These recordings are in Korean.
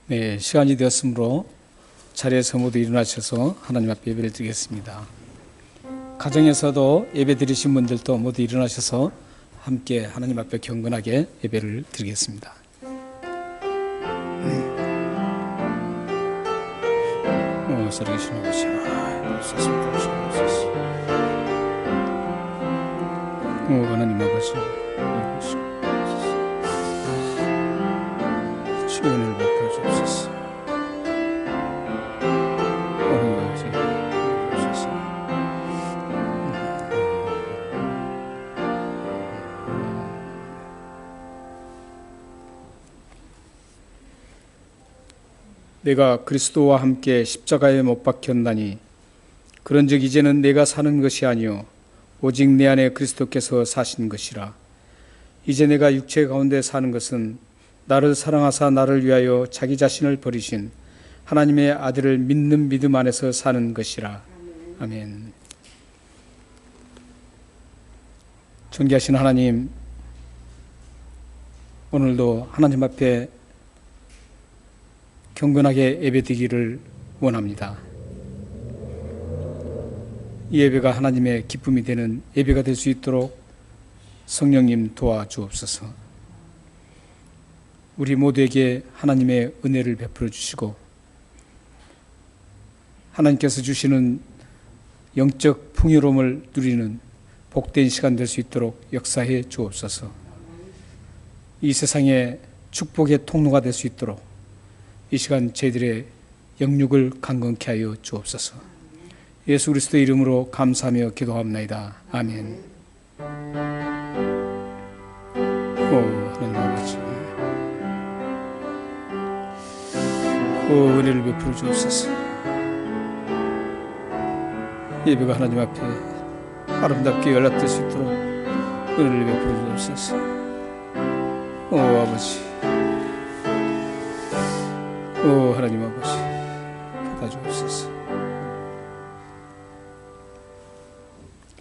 네, 시간이 되었으므로 자리에서 모두 일어나셔서 하나님 앞에 예배를 드리겠습니다. 가정에서도 예배 드리신 분들도 모두 일어나셔서 함께 하나님 앞에 경건하게 예배를 드리겠습니다. 살아계시는 것이 하나님 아버지 주연을 베풀어 주옵소서. 내가 그리스도와 함께 십자가에 못 박혔나니 그런즉 이제는 내가 사는 것이 아니요 오직 내 안에 그리스도께서 사신 것이라. 이제 내가 육체 가운데 사는 것은 나를 사랑하사 나를 위하여 자기 자신을 버리신 하나님의 아들을 믿는 믿음 안에서 사는 것이라. 아멘. 존귀하신 하나님, 오늘도 하나님 앞에 경건하게 예배드리기를 원합니다. 이 예배가 하나님의 기쁨이 되는 예배가 될 수 있도록 성령님 도와주옵소서. 우리 모두에게 하나님의 은혜를 베풀어 주시고 하나님께서 주시는 영적 풍요로움을 누리는 복된 시간 될 수 있도록 역사해 주옵소서. 이 세상의 축복의 통로가 될 수 있도록 이 시간 저희들의 영육을 강건케 하여 주옵소서. 예수 그리스도의 이름으로 감사하며 기도합나이다. 아멘. 하나님 아버지, 은혜를 베풀어 주옵소서. 예배가 하나님 앞에 아름답게 연락될 수 있도록 은혜를 베풀어 주옵소서. 아버지, 하나님 아버지, 받아주옵소서.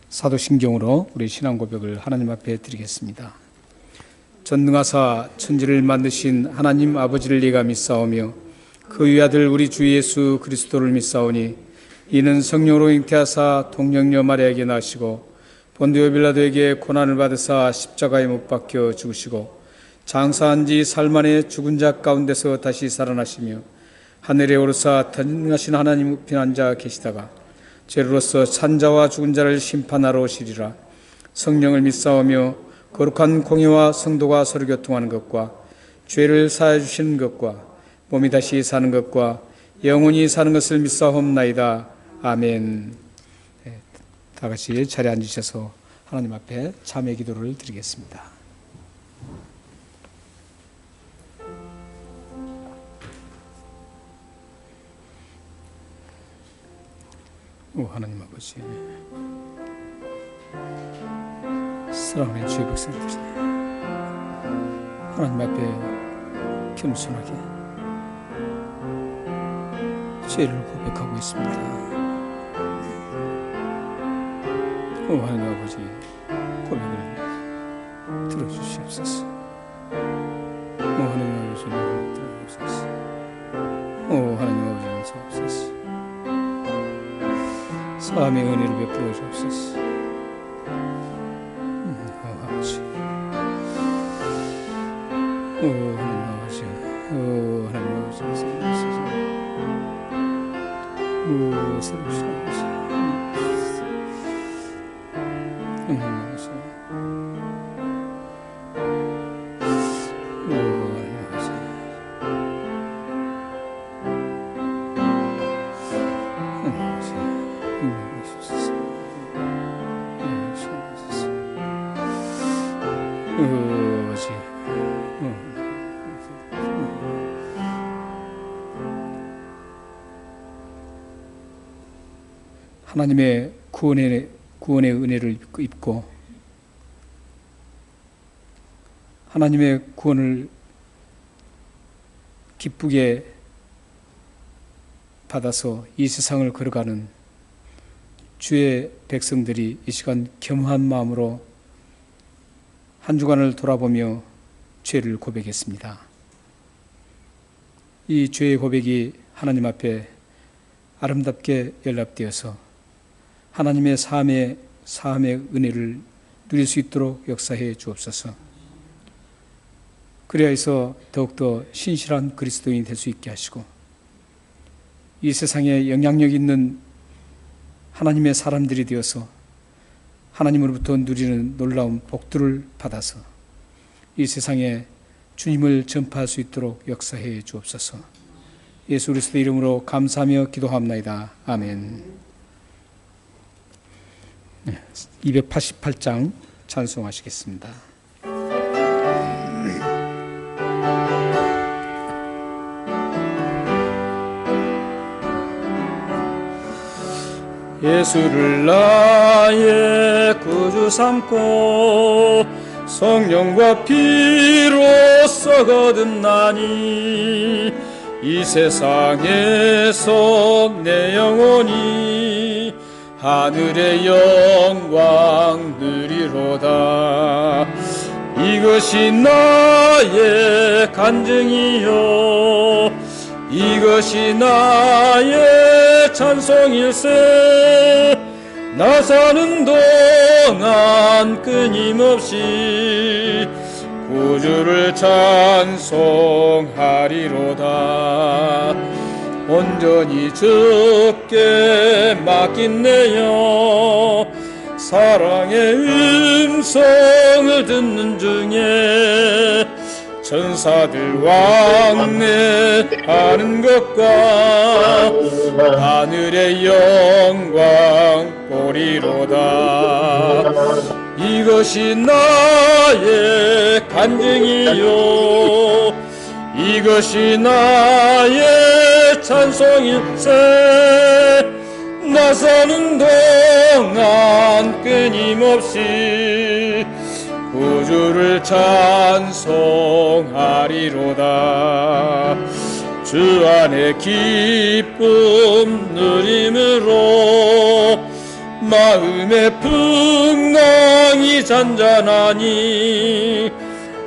사도신경으로 우리 신앙 고백을 하나님 앞에 드리겠습니다. 전능하사 천지를 만드신 하나님 아버지를 내가 믿사오며 그 위아들 우리 주 예수 그리스도를 믿사오니 이는 성령으로 잉태하사 동정녀 마리아에게 나시고 본디오 빌라도에게 고난을 받으사 십자가에 못 박혀 죽으시고 장사한 지 사흘 만에 죽은 자 가운데서 다시 살아나시며 하늘에 오르사 전능하신 하나님 우편 앉아 계시다가 죄로서 산자와 죽은 자를 심판하러 오시리라. 성령을 믿사오며 거룩한 공회와 성도가 서로 교통하는 것과 죄를 사하여 주시는 것과 몸이 다시 사는 것과 영원히 사는 것을 믿사옵나이다. 아멘. 네, 다 같이 자리에 앉으셔서 하나님 앞에 참회 기도를 드리겠습니다. 하나님 아버지, 사랑하는 주의 백성들이 하나님 앞에 겸손하게 죄를 고백하고 있습니다. 하나님 아버지, 고백을 들어주시옵소서. 하나님 아버지, 들어주옵소서. 하나님 아버지, 용서옵소서. 사함의 은혜를 베풀어 주옵소서. 아버지, 하나님 아버지, 하나님 아버지, 살려주소서. 살려주소서. 하나님 아버지, 하나님의 구원의 은혜를 입고 하나님의 구원을 기쁘게 받아서 이 세상을 걸어가는 주의 백성들이 이 시간 겸허한 마음으로 한 주간을 돌아보며 죄를 고백했습니다. 이 죄의 고백이 하나님 앞에 아름답게 연락되어서 하나님의 사함의 은혜를 누릴 수 있도록 역사해 주옵소서. 그리하여서 더욱더 신실한 그리스도인이 될 수 있게 하시고 이 세상에 영향력 있는 하나님의 사람들이 되어서 하나님으로부터 누리는 놀라운 복들을 받아서 이 세상에 주님을 전파할 수 있도록 역사해 주옵소서. 예수 그리스도의 이름으로 감사하며 기도합나이다. 아멘. 288장 찬송하시겠습니다. 예수를 나의 구주 삼고 성령과 피로써 거듭나니 이 세상에서 내 영혼이 하늘의 영광 누리로다. 이것이 나의 간증이요 이것이 나의 찬송일세. 나 사는 동안 끊임없이 구주를 찬송하리로다. 온전히 주께 맡긴 내 영 사랑의 음성을 듣는 중에 천사들 왕래하는 것과 하늘의 영광 보리로다. 이것이 나의 간증이요 이것이 나의 찬송일세. 나 사는 동안 끊임없이 구주를 찬송하리로다. 주 안에 기쁨 누림으로 마음의 풍랑이 잔잔하니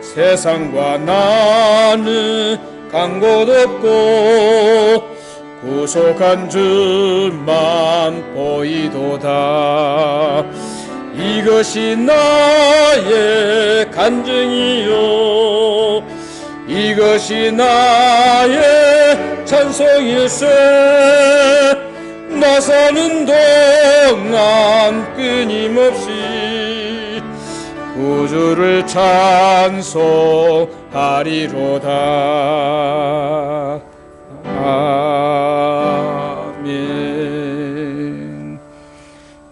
세상과 나는 간 곳 없고 구속한 주만 보이도다. 이것이 나의 간증이요 이것이 나의 찬송일세. 나 사는 동안 끊임없이 구주를 찬송하리로다. 아멘.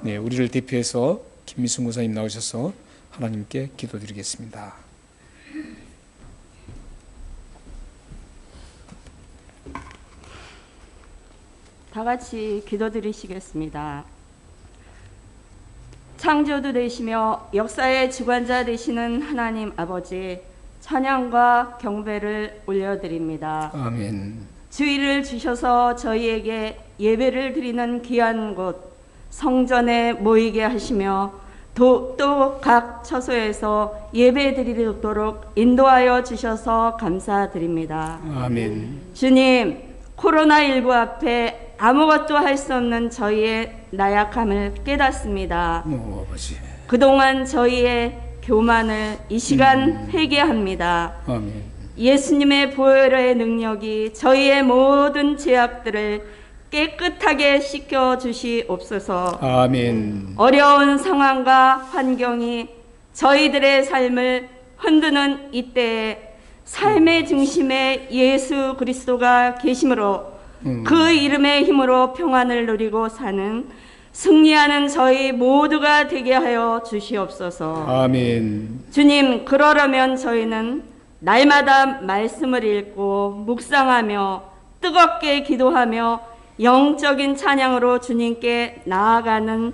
네, 우리를 대표해서 김미순 고사님 나오셔서 하나님께 기도드리겠습니다. 다 같이 기도드리시겠습니다. 창조주 되시며 역사의 주관자 되시는 하나님 아버지, 찬양과 경배를 올려드립니다. 아멘. 주의를 주셔서 저희에게 예배를 드리는 귀한 곳 성전에 모이게 하시며 또 각 처소에서 예배 드리도록 인도하여 주셔서 감사드립니다. 아멘. 주님, 코로나19 앞에 아무것도 할 수 없는 저희의 나약함을 깨닫습니다. 아버지. 그동안 저희의 교만을 이 시간 회개합니다. 아멘. 예수님의 보혈의 능력이 저희의 모든 죄악들을 깨끗하게 씻겨 주시옵소서. 아멘. 어려운 상황과 환경이 저희들의 삶을 흔드는 이때에 삶의 중심에 예수 그리스도가 계심으로 그 이름의 힘으로 평안을 누리고 사는 승리하는 저희 모두가 되게 하여 주시옵소서. 아멘. 주님, 그러려면 저희는 날마다 말씀을 읽고 묵상하며 뜨겁게 기도하며 영적인 찬양으로 주님께 나아가는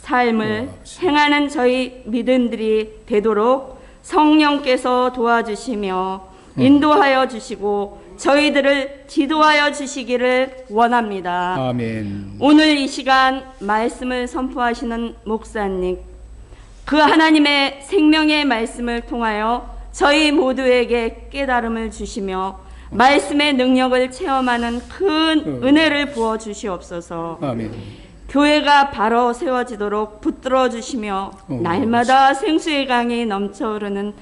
삶을 행하는 저희 믿음들이 되도록 성령께서 도와주시며 인도하여 주시고 저희들을 지도하여 주시기를 원합니다. 아멘. 오늘 이 시간 말씀을 선포하시는 목사님, 그 하나님의 생명의 말씀을 통하여 저희 모두에게 깨달음을 주시며 말씀의 능력을 체험하는 큰 은혜를 부어 주시옵소서. 아멘. 교회가 바로 세워지도록 붙들어 주시며 날마다 생수의 강이 넘쳐흐르는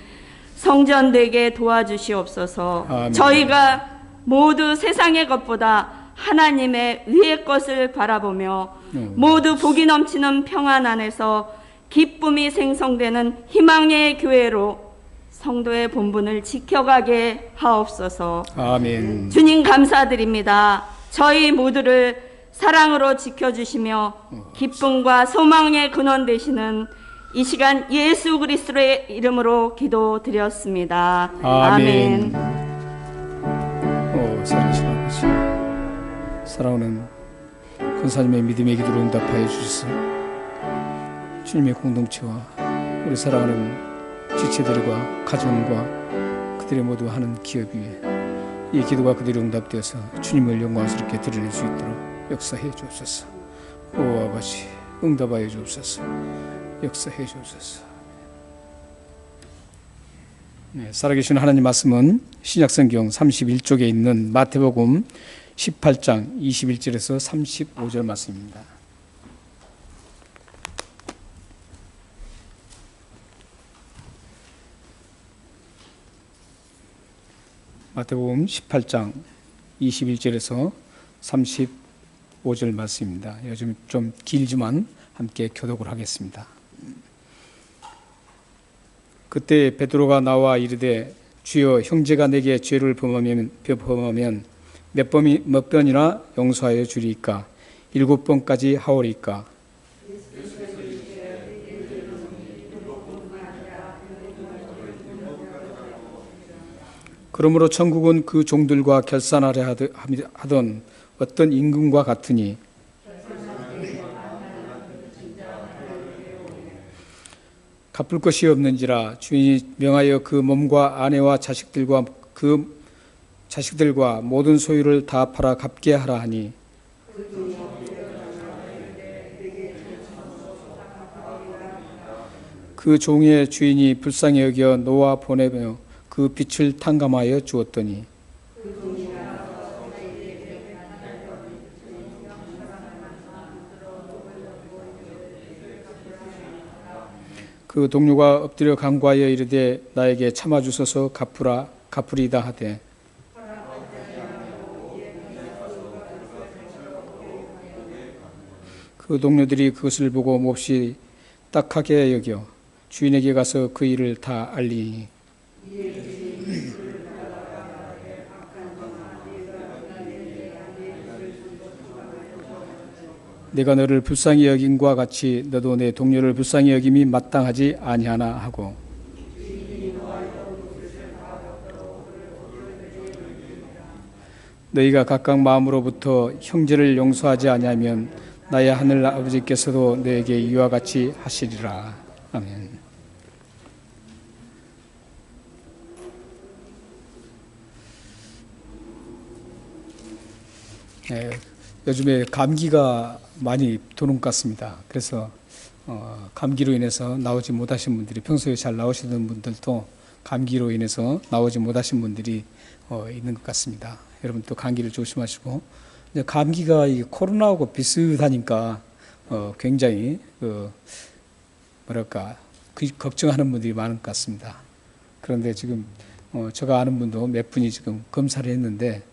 성전 되게 도와주시옵소서. 아멘. 저희가 모두 세상의 것보다 하나님의 위의 것을 바라보며 모두 복이 넘치는 평안 안에서 기쁨이 생성되는 희망의 교회로 성도의 본분을 지켜가게 하옵소서. 아멘. 주님 감사드립니다. 저희 모두를 사랑으로 지켜주시며 기쁨과 소망의 근원 되시는 이 시간 예수 그리스도의 이름으로 기도드렸습니다. 아멘. 아멘. 사랑하시는 아버지, 사랑하는 권사님의 믿음의 기도를 응답하여 주셔서 주님의 공동체와 우리 사랑하는 지체들과 가정과 그들의 모두 하는 기업 위에 이 기도가 그대로 응답되어서 주님을 영광스럽게 드러낼 수 있도록 역사해 주옵소서. 오 아버지, 응답하여 주옵소서. 역사해 주옵소서. 네, 살아계신 하나님 말씀은 신약성경 31쪽에 있는 마태복음 18장 21절에서 35절 말씀입니다. 마태복음 18장 21절에서 35절 말씀입니다. 요즘 좀 길지만 함께 교독을 하겠습니다. 그때 베드로가 나와 이르되 주여, 형제가 내게 죄를 범하면 몇 번이나 용서하여 주리이까? 7번까지 하오리이까? 그러므로 천국은 그 종들과 결산하려 하던 어떤 임금과 같으니 갚을 것이 없는지라 주인이 명하여 그 몸과 아내와 자식들과 모든 소유를 다 팔아 갚게 하라 하니 그 종의 주인이 불쌍히 여겨 놓아 보내며 그 빛을 탕감하여 주었더니 그 동료가 엎드려 간구하여 이르되 나에게 참아주소서 갚으리이다 하되 그 동료들이 그것을 보고 몹시 딱하게 여겨 주인에게 가서 그 일을 다 알리니 내가 너를 불쌍히 여김과 같이 너도 내 동료를 불쌍히 여김이 마땅하지 아니하나 하고 너희가 각각 마음으로부터 형제를 용서하지 아니하면 나의 하늘 아버지께서도 너에게 이와 같이 하시리라. 아멘. 네, 요즘에 감기가 많이 도는 것 같습니다. 그래서 감기로 인해서 나오지 못하신 분들이, 평소에 잘 나오시던 분들도 감기로 인해서 나오지 못하신 분들이 있는 것 같습니다. 여러분 또 감기를 조심하시고, 감기가 이 코로나하고 비슷하니까 굉장히 걱정하는 분들이 많은 것 같습니다. 그런데 지금 제가 아는 분도 몇 분이 지금 검사를 했는데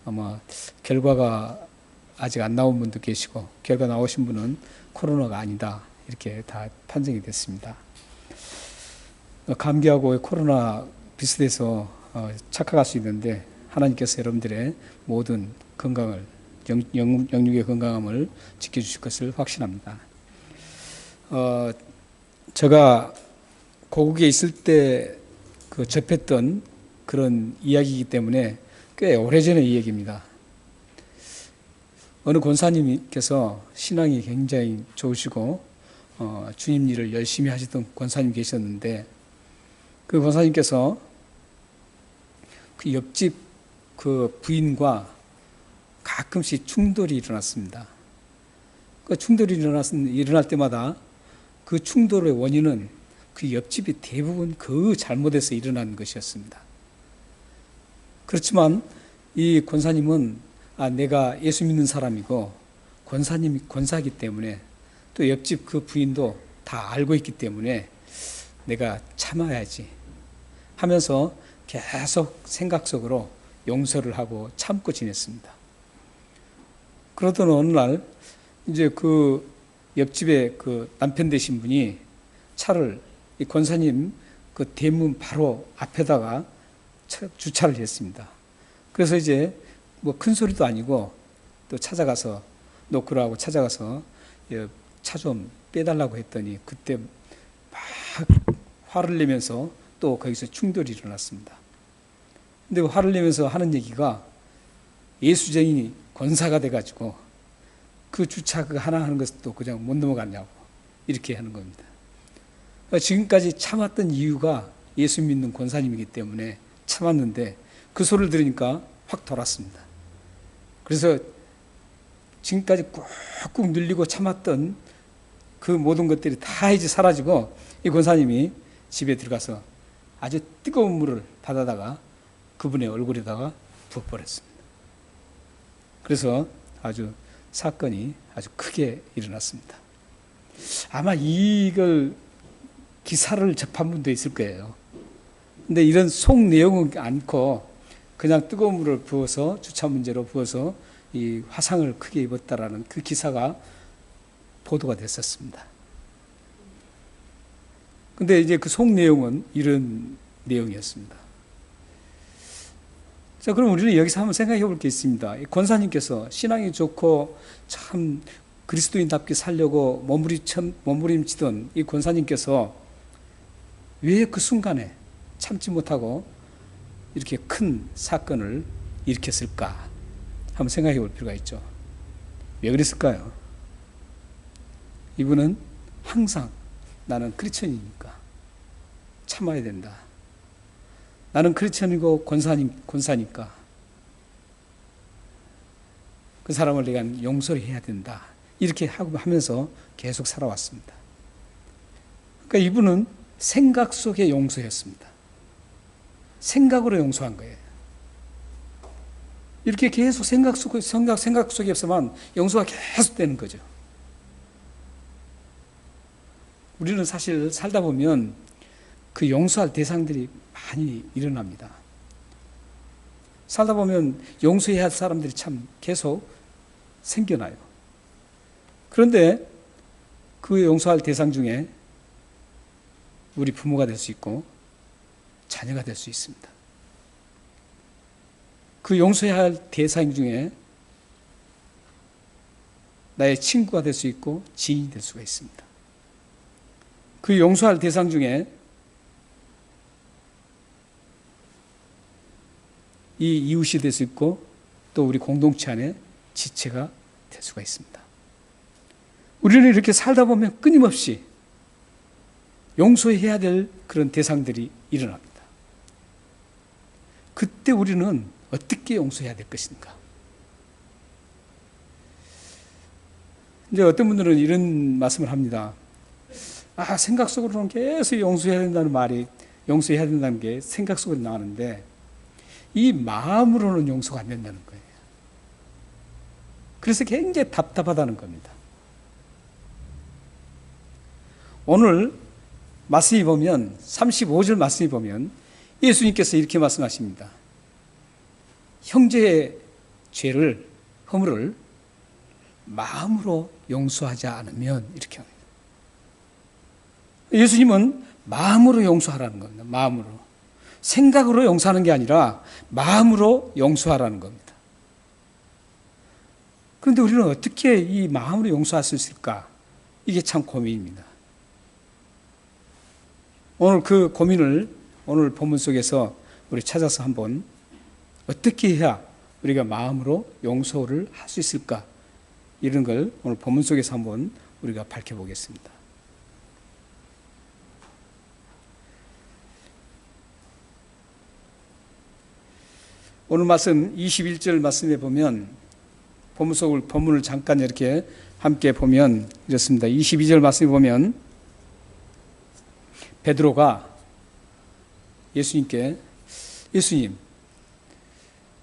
아마 결과가 아직 안 나온 분도 계시고, 결과 나오신 분은 코로나가 아니다 이렇게 다 판정이 됐습니다. 감기하고 코로나 비슷해서 착각할 수 있는데 하나님께서 여러분들의 모든 건강을, 영육의 건강함을 지켜주실 것을 확신합니다. 제가 고국에 있을 때 접했던 그런 이야기이기 때문에 꽤 오래전의 이야기입니다. 어느 권사님께서 신앙이 굉장히 좋으시고 주님 일을 열심히 하시던 권사님 계셨는데, 그 권사님께서 그 옆집 그 부인과 가끔씩 충돌이 일어났습니다. 그 충돌이 일어날 때마다 그 충돌의 원인은 그 옆집이 대부분 그 잘못에서 일어난 것이었습니다. 그렇지만 이 권사님은 내가 예수 믿는 사람이고 권사님이 권사이기 때문에 또 옆집 그 부인도 다 알고 있기 때문에 내가 참아야지 하면서 계속 생각 속으로 용서를 하고 참고 지냈습니다. 그러던 어느 날 이제 그 옆집에 그 남편 되신 분이 차를 이 권사님 그 대문 바로 앞에다가 주차를 했습니다. 그래서 이제 뭐 큰 소리도 아니고 또 찾아가서 노크라고 찾아가서 차 좀 빼달라고 했더니 그때 막 화를 내면서 또 거기서 충돌이 일어났습니다. 근데 화를 내면서 하는 얘기가 예수쟁이 권사가 돼가지고 그 주차 그 하나 하는 것도 그냥 못 넘어갔냐고 이렇게 하는 겁니다. 지금까지 참았던 이유가 예수 믿는 권사님이기 때문에 참았는데 그 소리를 들으니까 확 돌았습니다. 그래서 지금까지 꾹꾹 눌리고 참았던 그 모든 것들이 다 이제 사라지고 이 권사님이 집에 들어가서 아주 뜨거운 물을 받아다가 그분의 얼굴에다가 부어버렸습니다. 그래서 아주 사건이 아주 크게 일어났습니다. 아마 이걸 기사를 접한 분도 있을 거예요. 근데 이런 속 내용은 않고 그냥 뜨거운 물을 부어서 주차 문제로 부어서 이 화상을 크게 입었다라는 그 기사가 보도가 됐었습니다. 근데 이제 그 속 내용은 이런 내용이었습니다. 자, 그럼 우리는 여기서 한번 생각해 볼 게 있습니다. 권사님께서 신앙이 좋고 참 그리스도인답게 살려고 몸부림치던 이 권사님께서 왜 그 순간에 참지 못하고 이렇게 큰 사건을 일으켰을까? 한번 생각해 볼 필요가 있죠. 왜 그랬을까요? 이분은 항상 나는 크리스천이니까 참아야 된다. 나는 크리스천이고 권사니까 그 사람을 내가 용서를 해야 된다. 이렇게 하면서 계속 살아왔습니다. 그러니까 이분은 생각 속의 용서였습니다. 생각으로 용서한 거예요. 이렇게 계속 생각 속에 없으면 용서가 계속 되는 거죠. 우리는 사실 살다 보면 그 용서할 대상들이 많이 일어납니다. 살다 보면 용서해야 할 사람들이 참 계속 생겨나요. 그런데 그 용서할 대상 중에 우리 부모가 될 수 있고 자녀가 될 수 있습니다. 그 용서해야 할 대상 중에 나의 친구가 될 수 있고 지인이 될 수가 있습니다. 그 용서할 대상 중에 이 이웃이 될 수 있고 또 우리 공동체 안에 지체가 될 수가 있습니다. 우리는 이렇게 살다 보면 끊임없이 용서해야 될 그런 대상들이 일어납니다. 그때 우리는 어떻게 용서해야 될 것인가? 이제 어떤 분들은 이런 말씀을 합니다. 생각 속으로는 계속 용서해야 된다는 게 생각 속으로 나오는데 이 마음으로는 용서가 안 된다는 거예요. 그래서 굉장히 답답하다는 겁니다. 오늘 말씀이 보면 35절 말씀이 보면 예수님께서 이렇게 말씀하십니다. 형제의 죄를 허물을 마음으로 용서하지 않으면 이렇게 합니다. 예수님은 마음으로 용서하라는 겁니다. 마음으로. 생각으로 용서하는 게 아니라 마음으로 용서하라는 겁니다. 그런데 우리는 어떻게 이 마음으로 용서할 수 있을까? 이게 참 고민입니다. 오늘 그 고민을 오늘 본문 속에서 우리 찾아서 한번 어떻게 해야 우리가 마음으로 용서를 할 수 있을까? 이런 걸 오늘 본문 속에서 한번 우리가 밝혀보겠습니다. 오늘 말씀 21절 말씀에 보면 본문을 잠깐 이렇게 함께 보면 이렇습니다. 22절 말씀에 보면 베드로가 예수님께 예수님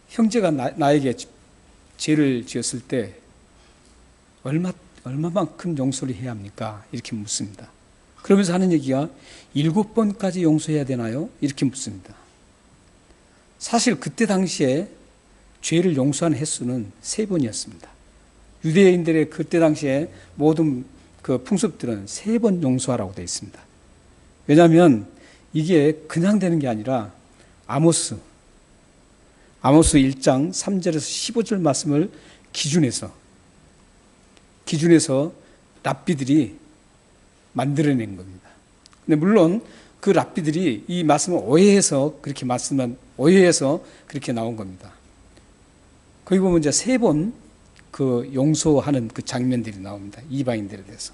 형제가 나에게 죄를 지었을 때 얼마만큼 용서를 해야 합니까? 이렇게 묻습니다. 그러면서 하는 얘기가 7번까지 용서해야 되나요? 이렇게 묻습니다. 사실 그때 당시에 죄를 용서하는 횟수는 3번이었습니다. 유대인들의 그때 당시에 모든 그 풍습들은 3번 용서하라고 되어 있습니다. 왜냐하면 이게 그냥 되는 게 아니라 아모스 1장 3절에서 15절 말씀을 기준해서 랍비들이 만들어낸 겁니다. 근데 물론 그 랍비들이 이 말씀을 오해해서 그렇게 나온 겁니다. 거기 보면 이제 3번 그 용서하는 그 장면들이 나옵니다. 이방인들에 대해서.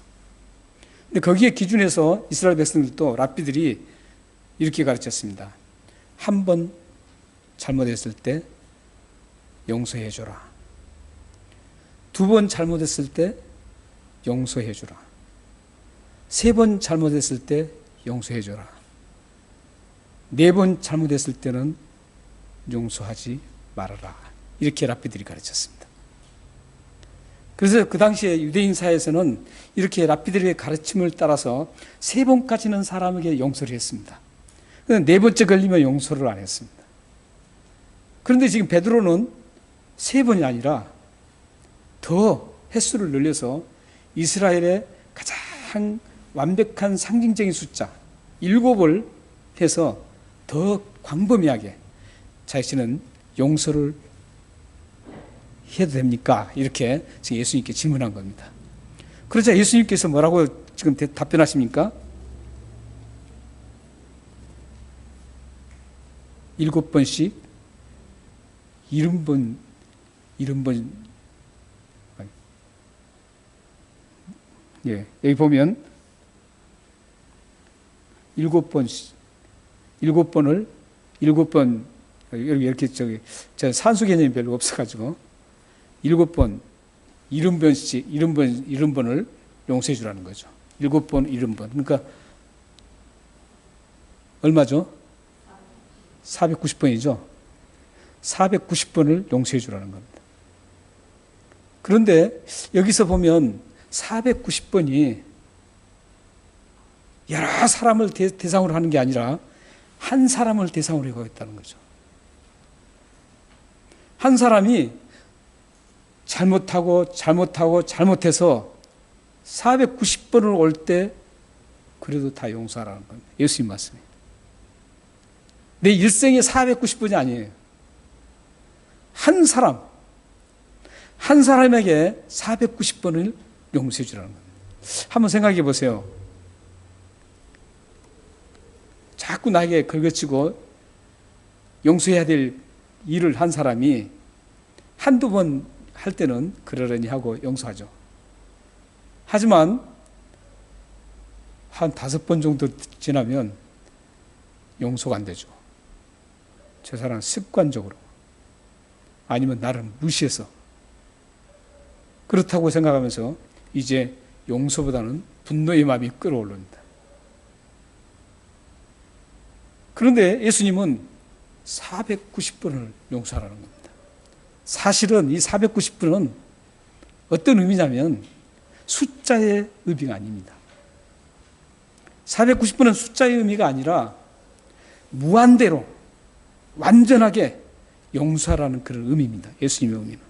근데 거기에 기준해서 이스라엘 백성들도 랍비들이 이렇게 가르쳤습니다. 한 번 잘못했을 때 용서해줘라. 2번 잘못했을 때 용서해줘라. 3번 잘못했을 때 용서해줘라. 4번 잘못했을 때는 용서하지 말아라. 이렇게 랍비들이 가르쳤습니다. 그래서 그 당시에 유대인 사회에서는 이렇게 랍비들의 가르침을 따라서 3번까지는 사람에게 용서를 했습니다. 4번째 걸리면 용서를 안 했습니다. 그런데 지금 베드로는 3번이 아니라 더 횟수를 늘려서 이스라엘의 가장 완벽한 상징적인 숫자 7을 해서 더 광범위하게 자신은 용서를 해도 됩니까? 이렇게 지금 예수님께 질문한 겁니다. 그러자 예수님께서 뭐라고 지금 답변하십니까? 7번씩 70번 여기 보면 7번을 7번 이렇게 제가 산수 개념이 별로 없어가지고 7번 70번을 용서해 주라는 거죠. 7번 70번. 그러니까 얼마죠? 490번이죠. 490번을 용서해 주라는 겁니다. 그런데 여기서 보면 490번이 여러 사람을 대상으로 하는 게 아니라 한 사람을 대상으로 하고 있다는 거죠. 한 사람이 잘못해서 490번을 올 때 그래도 다 용서하라는 겁니다. 예수님 말씀이. 내 일생에 490번이 아니에요. 한 사람에게 490번을 용서해 주라는 겁니다. 한번 생각해 보세요. 자꾸 나에게 걸거치고 용서해야 될 일을 한 사람이 한두 번 할 때는 그러려니 하고 용서하죠. 하지만 한 5번 정도 지나면 용서가 안 되죠. 저 사람은 습관적으로 아니면 나를 무시해서 그렇다고 생각하면서 이제 용서보다는 분노의 마음이 끌어오릅니다. 그런데 예수님은 490번을 용서하라는 겁니다. 사실은 이 490번은 어떤 의미냐면 숫자의 의미가 아닙니다. 490번은 숫자의 의미가 아니라 무한대로 완전하게 용서하라는 그런 의미입니다. 예수님의 의미는.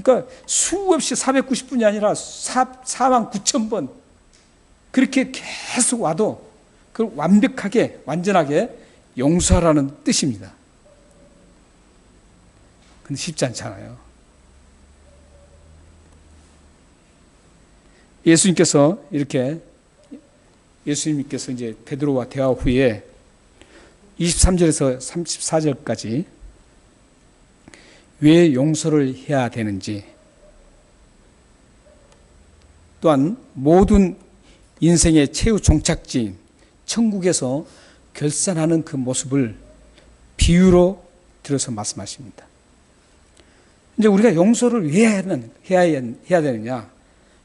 그러니까 수없이 490번이 아니라 4만 9천 번 그렇게 계속 와도 그걸 완벽하게 완전하게 용서하라는 뜻입니다. 근데 쉽지 않잖아요. 예수님께서 이제 베드로와 대화 후에 23절에서 34절까지 왜 용서를 해야 되는지, 또한 모든 인생의 최후 종착지인 천국에서 결산하는 그 모습을 비유로 들어서 말씀하십니다. 이제 우리가 용서를 왜 해야 되느냐?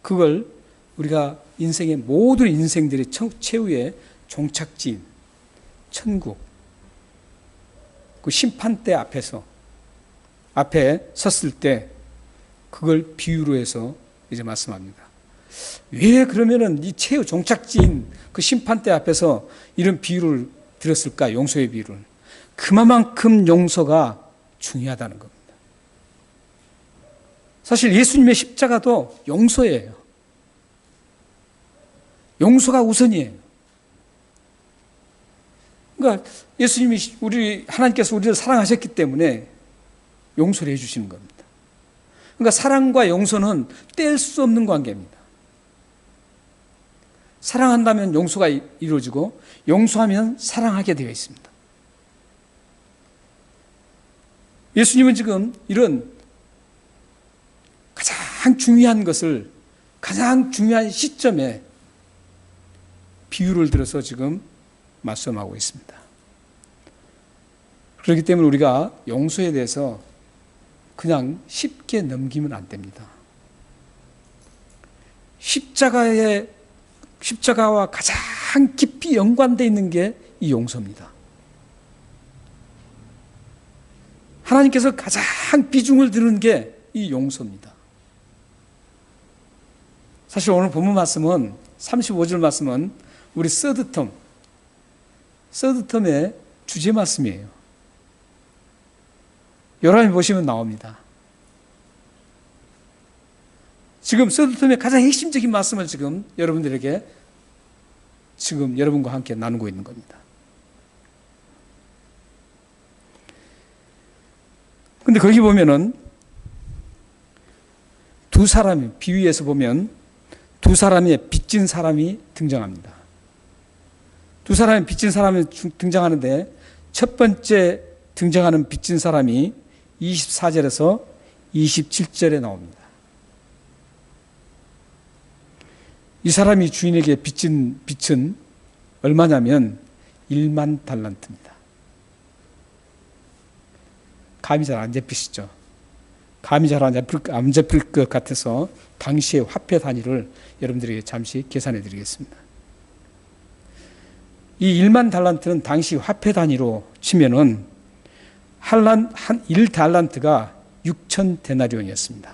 그걸 우리가 인생의 모든 인생들의 최후의 종착지인 천국, 그 심판대 앞에서 앞에 섰을 때 그걸 비유로 해서 이제 말씀합니다. 왜 그러면은 이 최후 종착지인 그 심판대 앞에서 이런 비유를 들었을까? 용서의 비유를. 그만큼 용서가 중요하다는 겁니다. 사실 예수님의 십자가도 용서예요. 용서가 우선이에요. 그러니까 예수님이 하나님께서 우리를 사랑하셨기 때문에 용서를 해주시는 겁니다. 그러니까 사랑과 용서는 뗄 수 없는 관계입니다. 사랑한다면 용서가 이루어지고 용서하면 사랑하게 되어 있습니다. 예수님은 지금 이런 가장 중요한 것을 가장 중요한 시점에 비유를 들어서 지금 말씀하고 있습니다. 그렇기 때문에 우리가 용서에 대해서 그냥 쉽게 넘기면 안 됩니다. 십자가와 가장 깊이 연관되어 있는 게 이 용서입니다. 하나님께서 가장 비중을 두는 게 이 용서입니다. 사실 오늘 본문 말씀은 35절 말씀은 우리 서드텀의 주제 말씀이에요. 여러분이 보시면 나옵니다. 지금 서두텀의 가장 핵심적인 말씀을 지금 여러분들에게 지금 여러분과 함께 나누고 있는 겁니다. 근데 거기 보면은 두 사람이, 비유에서 보면 두 사람의 빚진 사람이 등장합니다. 두 사람의 빚진 사람이 등장하는데 첫 번째 등장하는 빚진 사람이 24절에서 27절에 나옵니다. 이 사람이 주인에게 빚진 빚은 얼마냐면 1만 달란트입니다. 감이 잘 안 잡히시죠? 감이 잘 안 잡힐 것 같아서 당시의 화폐 단위를 여러분들에게 잠시 계산해 드리겠습니다. 이 1만 달란트는 당시 화폐 단위로 치면은 1달란트가 6천 데나리온이었습니다.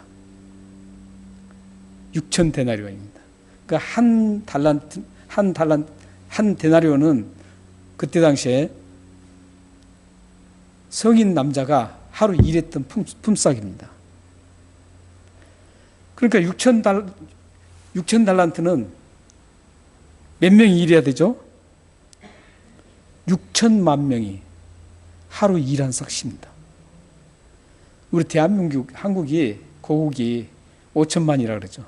6천 데나리온입니다. 그러니까 한 데나리온은 그때 당시에 성인 남자가 하루 일했던 품삯입니다. 그러니까 6천 달란트는 몇 명이 일해야 되죠? 6천만 명이 하루 일한 삭시입니다. 우리 대한민국, 한국이 고국이 5천만이라 그러죠.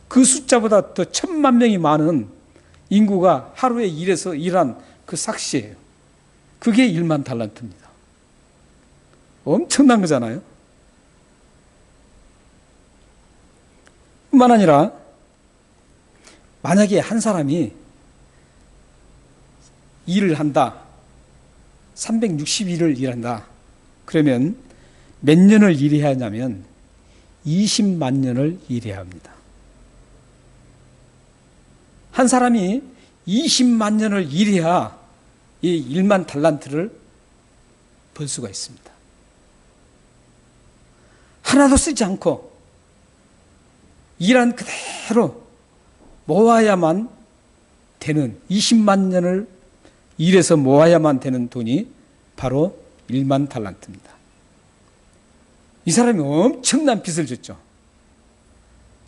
그 숫자보다 더 1,000만 명이 많은 인구가 하루에 일한 그 삭시예요. 그게 1만 달란트입니다. 엄청난 거잖아요. 뿐만 아니라 만약에 한 사람이 일을 한다. 360일을 일한다. 그러면 몇 년을 일해야 하냐면 20만 년을 일해야 합니다. 한 사람이 20만 년을 일해야 이 1만 달란트를 벌 수가 있습니다. 하나도 쓰지 않고 일한 그대로 모아야만 되는 20만 년을 일해서 모아야만 되는 돈이 바로 1만 달란트입니다. 이 사람이 엄청난 빚을 졌죠.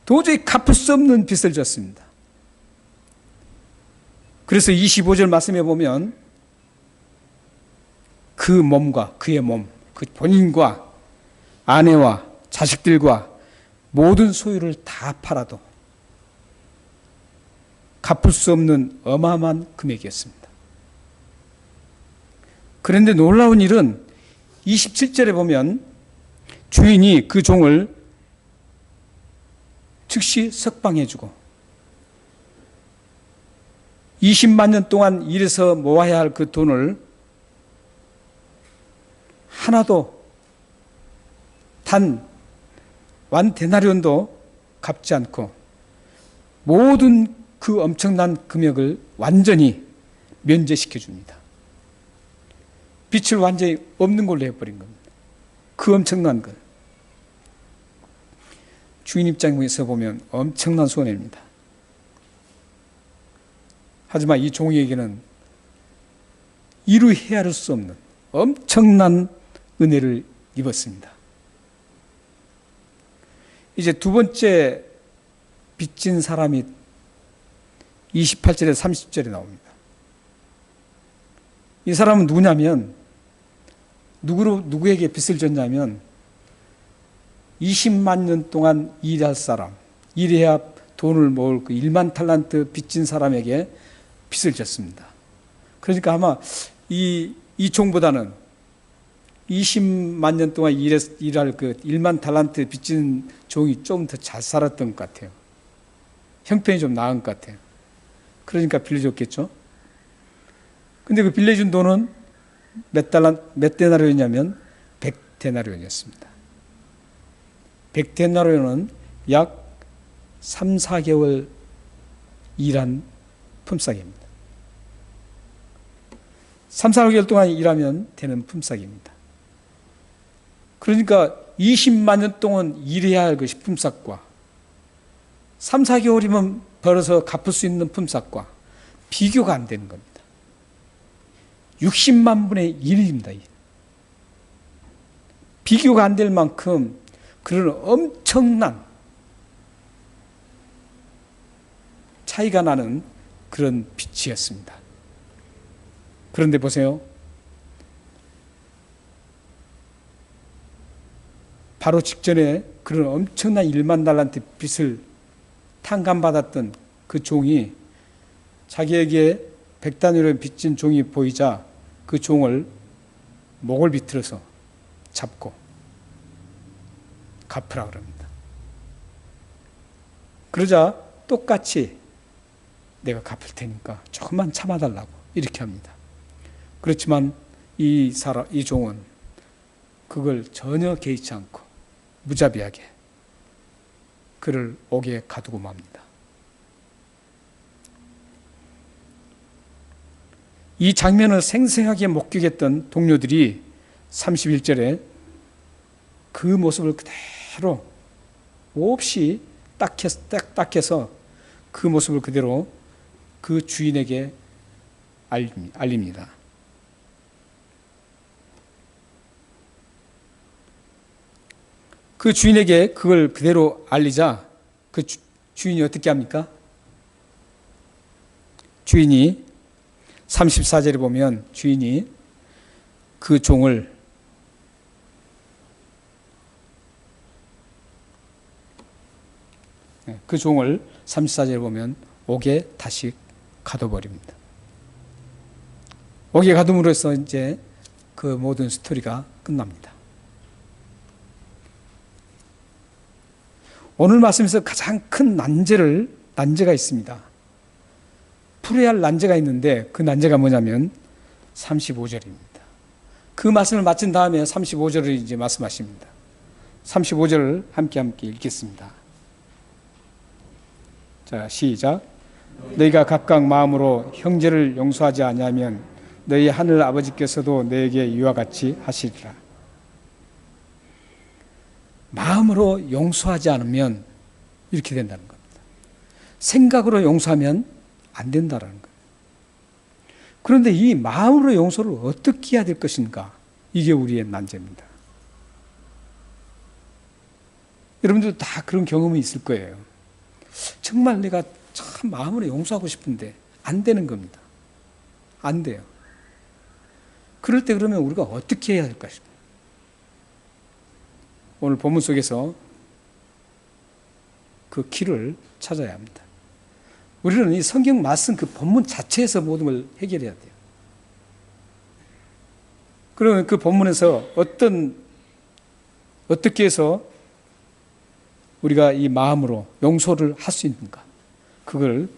도저히 갚을 수 없는 빚을 졌습니다. 그래서 25절 말씀에 보면 그 몸과 그의 몸, 그 본인과 아내와 자식들과 모든 소유를 다 팔아도 갚을 수 없는 어마어마한 금액이었습니다. 그런데 놀라운 일은 27절에 보면 주인이 그 종을 즉시 석방해주고 20만 년 동안 일해서 모아야 할 그 돈을 하나도 단 완 데나리온도 갚지 않고 모든 그 엄청난 금액을 완전히 면제시켜 줍니다. 빚을 완전히 없는 걸로 해버린 겁니다. 그 엄청난 것. 주인 입장에서 보면 엄청난 손해입니다. 하지만 이 종에게는 이루 헤아릴 수 없는 엄청난 은혜를 입었습니다. 이제 두 번째 빚진 사람이 28절에 30절에 나옵니다. 이 사람은 누구냐면, 누구에게 빚을 졌냐면 20만 년 동안 일할 사람, 일해야 돈을 모을 그 1만 탈란트 빚진 사람에게 빚을 졌습니다. 그러니까 아마 이 종보다는 20만 년 동안 일할 그 1만 탈란트 빚진 종이 좀 더 잘 살았던 것 같아요. 형편이 좀 나은 것 같아요. 그러니까 빌려줬겠죠. 근데 그 빌려준 돈은 몇 데나리온이냐면 100데나리온이었습니다. 100데나리온은 약 3, 4개월 일한 품삯입니다. 3, 4개월 동안 일하면 되는 품삯입니다. 그러니까 20만 년 동안 일해야 할 것이 품삯과 3, 4개월이면 벌어서 갚을 수 있는 품삯과 비교가 안 되는 겁니다. 60만 분의 1입니다. 비교가 안 될 만큼 그런 엄청난 차이가 나는 그런 빚이었습니다. 그런데 보세요. 바로 직전에 그런 엄청난 1만 달란트 빚을 탕감받았던 그 종이 자기에게 100다니엘을 빚진 종이 보이자 그 종을 목을 비틀어서 잡고 갚으라 그럽니다. 그러자 똑같이 내가 갚을 테니까 조금만 참아달라고 이렇게 합니다. 그렇지만 이 종은 그걸 전혀 개의치 않고 무자비하게 그를 옥에 가두고 맙니다. 이 장면을 생생하게 목격했던 동료들이 31절에 그 모습을 그대로 몹시 딱해서 그 모습을 그대로 그 주인에게 알립니다. 그 주인에게 그걸 그대로 알리자 그 주인이 어떻게 합니까? 주인이 34절에 보면 주인이 그 종을 그 종을 34절에 보면 옥에 다시 가둬버립니다. 옥에 가둠으로써 이제 그 모든 스토리가 끝납니다. 오늘 말씀에서 가장 큰 난제가 있습니다. 풀어야 할 난제가 있는데 그 난제가 뭐냐면 35절입니다. 그 말씀을 마친 다음에 35절을 이제 말씀하십니다. 35절을 함께 읽겠습니다. 자, 시작. 너희가 각각 마음으로 형제를 용서하지 아니하면 너희 하늘 아버지께서도 너에게 이와 같이 하시리라. 마음으로 용서하지 않으면 이렇게 된다는 겁니다. 생각으로 용서하면 안 된다는 거예요. 그런데 이 마음으로 용서를 어떻게 해야 될 것인가? 이게 우리의 난제입니다. 여러분들도 다 그런 경험이 있을 거예요. 정말 내가 참 마음으로 용서하고 싶은데 안 되는 겁니다. 안 돼요. 그럴 때 그러면 우리가 어떻게 해야 될 것인가? 오늘 본문 속에서 그 길을 찾아야 합니다. 우리는 이 성경 말씀 그 본문 자체에서 모든 걸 해결해야 돼요. 그러면 그 본문에서 어떻게 해서 우리가 이 마음으로 용서를 할 수 있는가? 그걸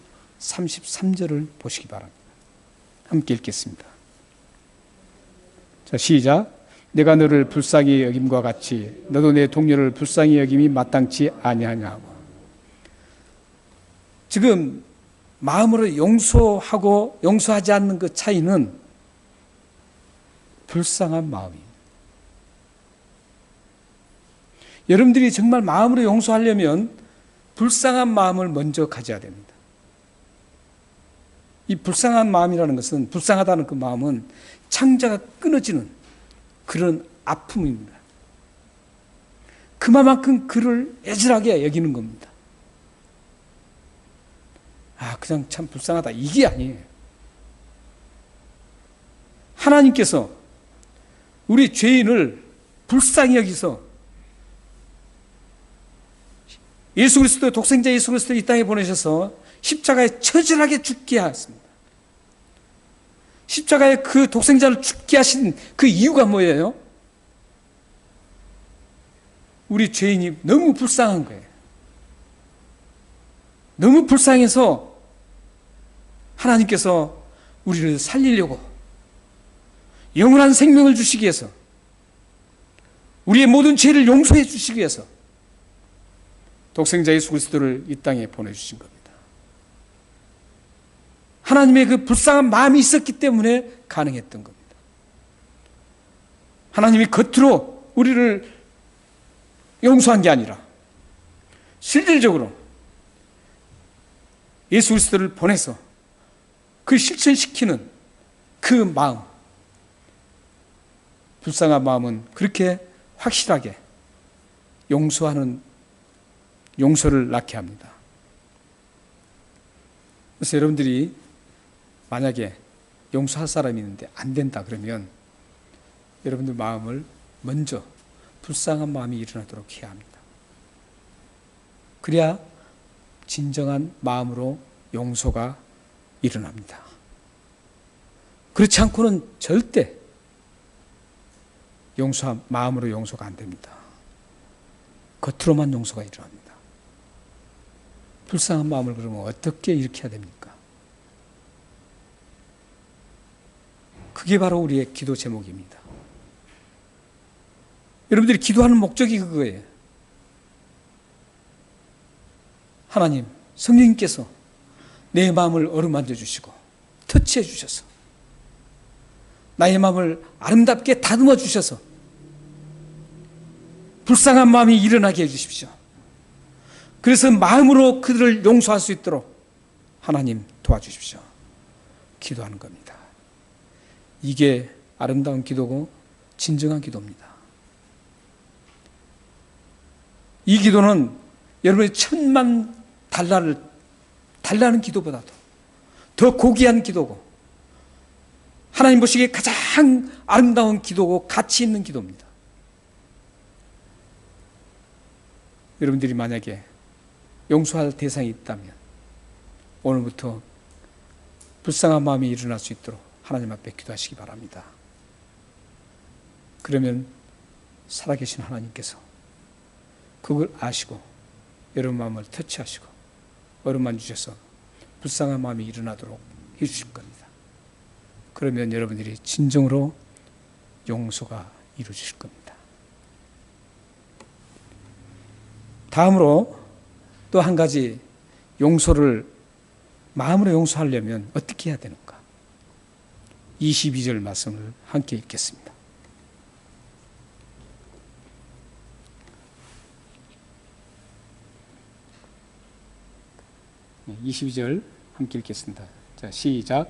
33절을 보시기 바랍니다. 함께 읽겠습니다. 자, 시작. 내가 너를 불쌍히 여김과 같이 너도 내 동료를 불쌍히 여김이 마땅치 아니하냐고. 지금 마음으로 용서하고 용서하지 않는 그 차이는 불쌍한 마음입니다. 여러분들이 정말 마음으로 용서하려면 불쌍한 마음을 먼저 가져야 됩니다. 이 불쌍한 마음이라는 것은, 불쌍하다는 그 마음은 창자가 끊어지는 그런 아픔입니다. 그만큼 그를 애절하게 여기는 겁니다. 그냥 참 불쌍하다, 이게 아니에요. 하나님께서 우리 죄인을 불쌍히 여기서 예수 그리스도, 독생자 예수 그리스도 이 땅에 보내셔서 십자가에 처절하게 죽게 하셨습니다. 십자가에 그 독생자를 죽게 하신 그 이유가 뭐예요? 우리 죄인이 너무 불쌍한 거예요. 너무 불쌍해서 하나님께서 우리를 살리려고, 영원한 생명을 주시기 위해서, 우리의 모든 죄를 용서해 주시기 위해서 독생자 예수 그리스도를 이 땅에 보내주신 겁니다. 하나님의 그 불쌍한 마음이 있었기 때문에 가능했던 겁니다. 하나님이 겉으로 우리를 용서한 게 아니라 실질적으로 예수 그리스도를 보내서 그 실천시키는 그 마음, 불쌍한 마음은 그렇게 확실하게 용서를 낳게 합니다. 그래서 여러분들이 만약에 용서할 사람이 있는데 안 된다 그러면 여러분들 마음을 먼저 불쌍한 마음이 일어나도록 해야 합니다. 그래야 진정한 마음으로 용서가 일어납니다. 그렇지 않고는 절대 마음으로 용서가 안 됩니다. 겉으로만 용서가 일어납니다. 불쌍한 마음을 그러면 어떻게 일으켜야 됩니까? 그게 바로 우리의 기도 제목입니다. 여러분들이 기도하는 목적이 그거예요. 하나님, 성령님께서 내 마음을 어루만져 주시고 터치해 주셔서 나의 마음을 아름답게 다듬어 주셔서 불쌍한 마음이 일어나게 해 주십시오. 그래서 마음으로 그들을 용서할 수 있도록 하나님 도와주십시오. 기도하는 겁니다. 이게 아름다운 기도고 진정한 기도입니다. 이 기도는 여러분의 1000만 달라는 기도보다도 더 고귀한 기도고 하나님 보시기에 가장 아름다운 기도고 가치 있는 기도입니다. 여러분들이 만약에 용서할 대상이 있다면 오늘부터 불쌍한 마음이 일어날 수 있도록 하나님 앞에 기도하시기 바랍니다. 그러면 살아계신 하나님께서 그걸 아시고 여러분 마음을 터치하시고 어루만 주셔서 불쌍한 마음이 일어나도록 해주실 겁니다. 그러면 여러분들이 진정으로 용서가 이루어질 겁니다. 다음으로 또 한 가지 용서를 마음으로 용서하려면 어떻게 해야 되는가? 22절 말씀을 함께 읽겠습니다. 22절 함께 읽겠습니다. 자, 시작.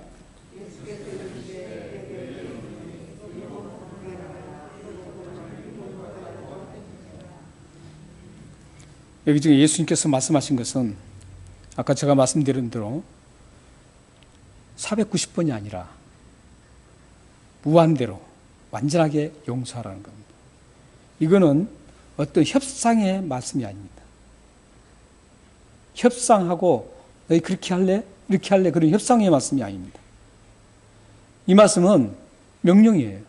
여기 중에 예수님께서 말씀하신 것은 아까 제가 말씀드린 대로 490번이 아니라 무한대로 완전하게 용서하라는 겁니다. 이거는 어떤 협상의 말씀이 아닙니다. 협상하고 너희 그렇게 할래? 이렇게 할래? 그런 협상의 말씀이 아닙니다. 이 말씀은 명령이에요.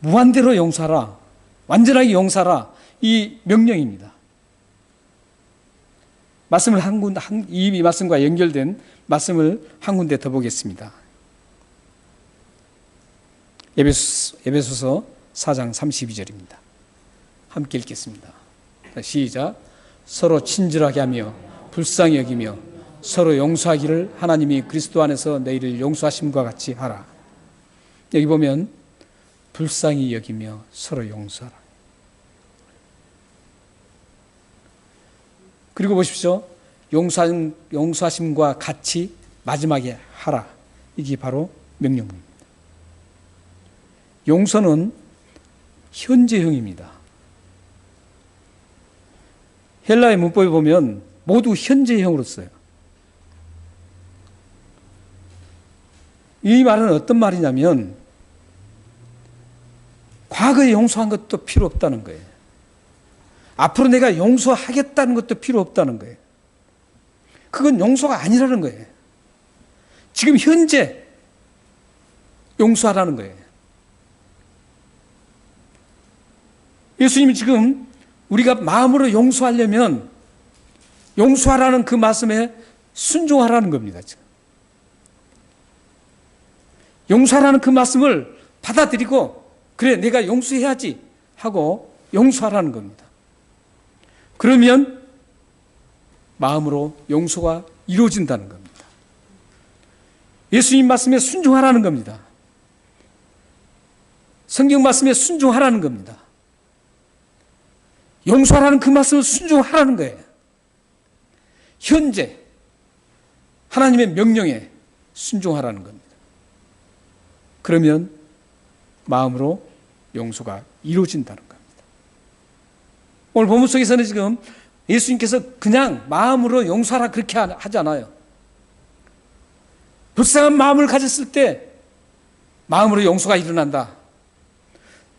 무한대로 용서하라. 완전하게 용서하라. 이 명령입니다. 말씀을 이 말씀과 연결된 말씀을 한 군데 더 보겠습니다. 에베소서 4장 32절입니다. 함께 읽겠습니다. 시작. 서로 친절하게 하며 불쌍히 여기며 서로 용서하기를 하나님이 그리스도 안에서 너희를 용서하심과 같이 하라. 여기 보면 불쌍히 여기며 서로 용서하라. 그리고 보십시오. 용서하심과 같이 마지막에 하라. 이게 바로 명령입니다. 용서는 현재형입니다. 헬라의 문법에 보면 모두 현재형으로 써요. 이 말은 어떤 말이냐면 과거에 용서한 것도 필요 없다는 거예요. 앞으로 내가 용서하겠다는 것도 필요 없다는 거예요. 그건 용서가 아니라는 거예요. 지금 현재 용서하라는 거예요. 예수님이 지금 우리가 마음으로 용서하려면 용서하라는 그 말씀에 순종하라는 겁니다. 지금. 용서하라는 그 말씀을 받아들이고 그래 내가 용서해야지 하고 용서하라는 겁니다. 그러면 마음으로 용서가 이루어진다는 겁니다. 예수님 말씀에 순종하라는 겁니다. 성경 말씀에 순종하라는 겁니다. 용서하라는 그 말씀을 순종하라는 거예요. 현재 하나님의 명령에 순종하라는 겁니다. 그러면 마음으로 용서가 이루어진다는 겁니다. 오늘 본문 속에서는 지금 예수님께서 그냥 마음으로 용서하라 그렇게 하지 않아요. 불쌍한 마음을 가졌을 때 마음으로 용서가 일어난다.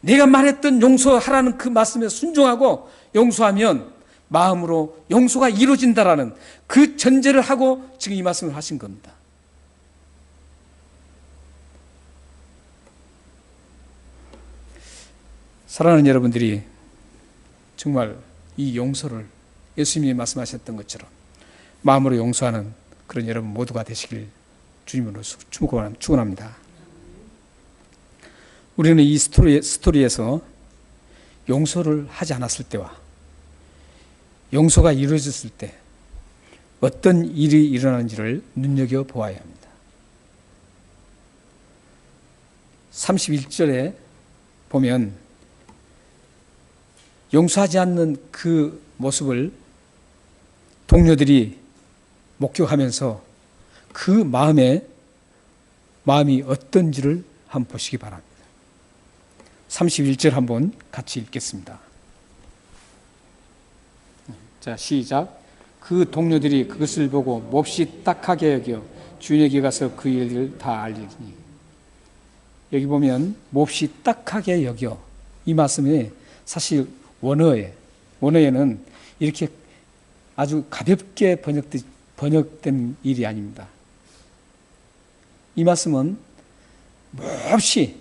내가 말했던 용서하라는 그 말씀에 순종하고 용서하면 마음으로 용서가 이루어진다라는 그 전제를 하고 지금 이 말씀을 하신 겁니다. 사랑하는 여러분들이 정말 이 용서를 예수님이 말씀하셨던 것처럼 마음으로 용서하는 그런 여러분 모두가 되시길 주님으로 축원합니다. 우리는 이 스토리에서 용서를 하지 않았을 때와 용서가 이루어졌을 때 어떤 일이 일어나는지를 눈여겨보아야 합니다. 31절에 보면 용서하지 않는 그 모습을 동료들이 목격하면서 그 마음이 어떤지를 한번 보시기 바랍니다. 31절 한번 같이 읽겠습니다. 자, 시작. 그 동료들이 그것을 보고 몹시 딱하게 여겨 주인에게 가서 그 일을 다 알리니. 여기 보면 몹시 딱하게 여겨, 이 말씀이 사실 원어에는 이렇게 아주 가볍게 번역된 일이 아닙니다. 이 말씀은 몹시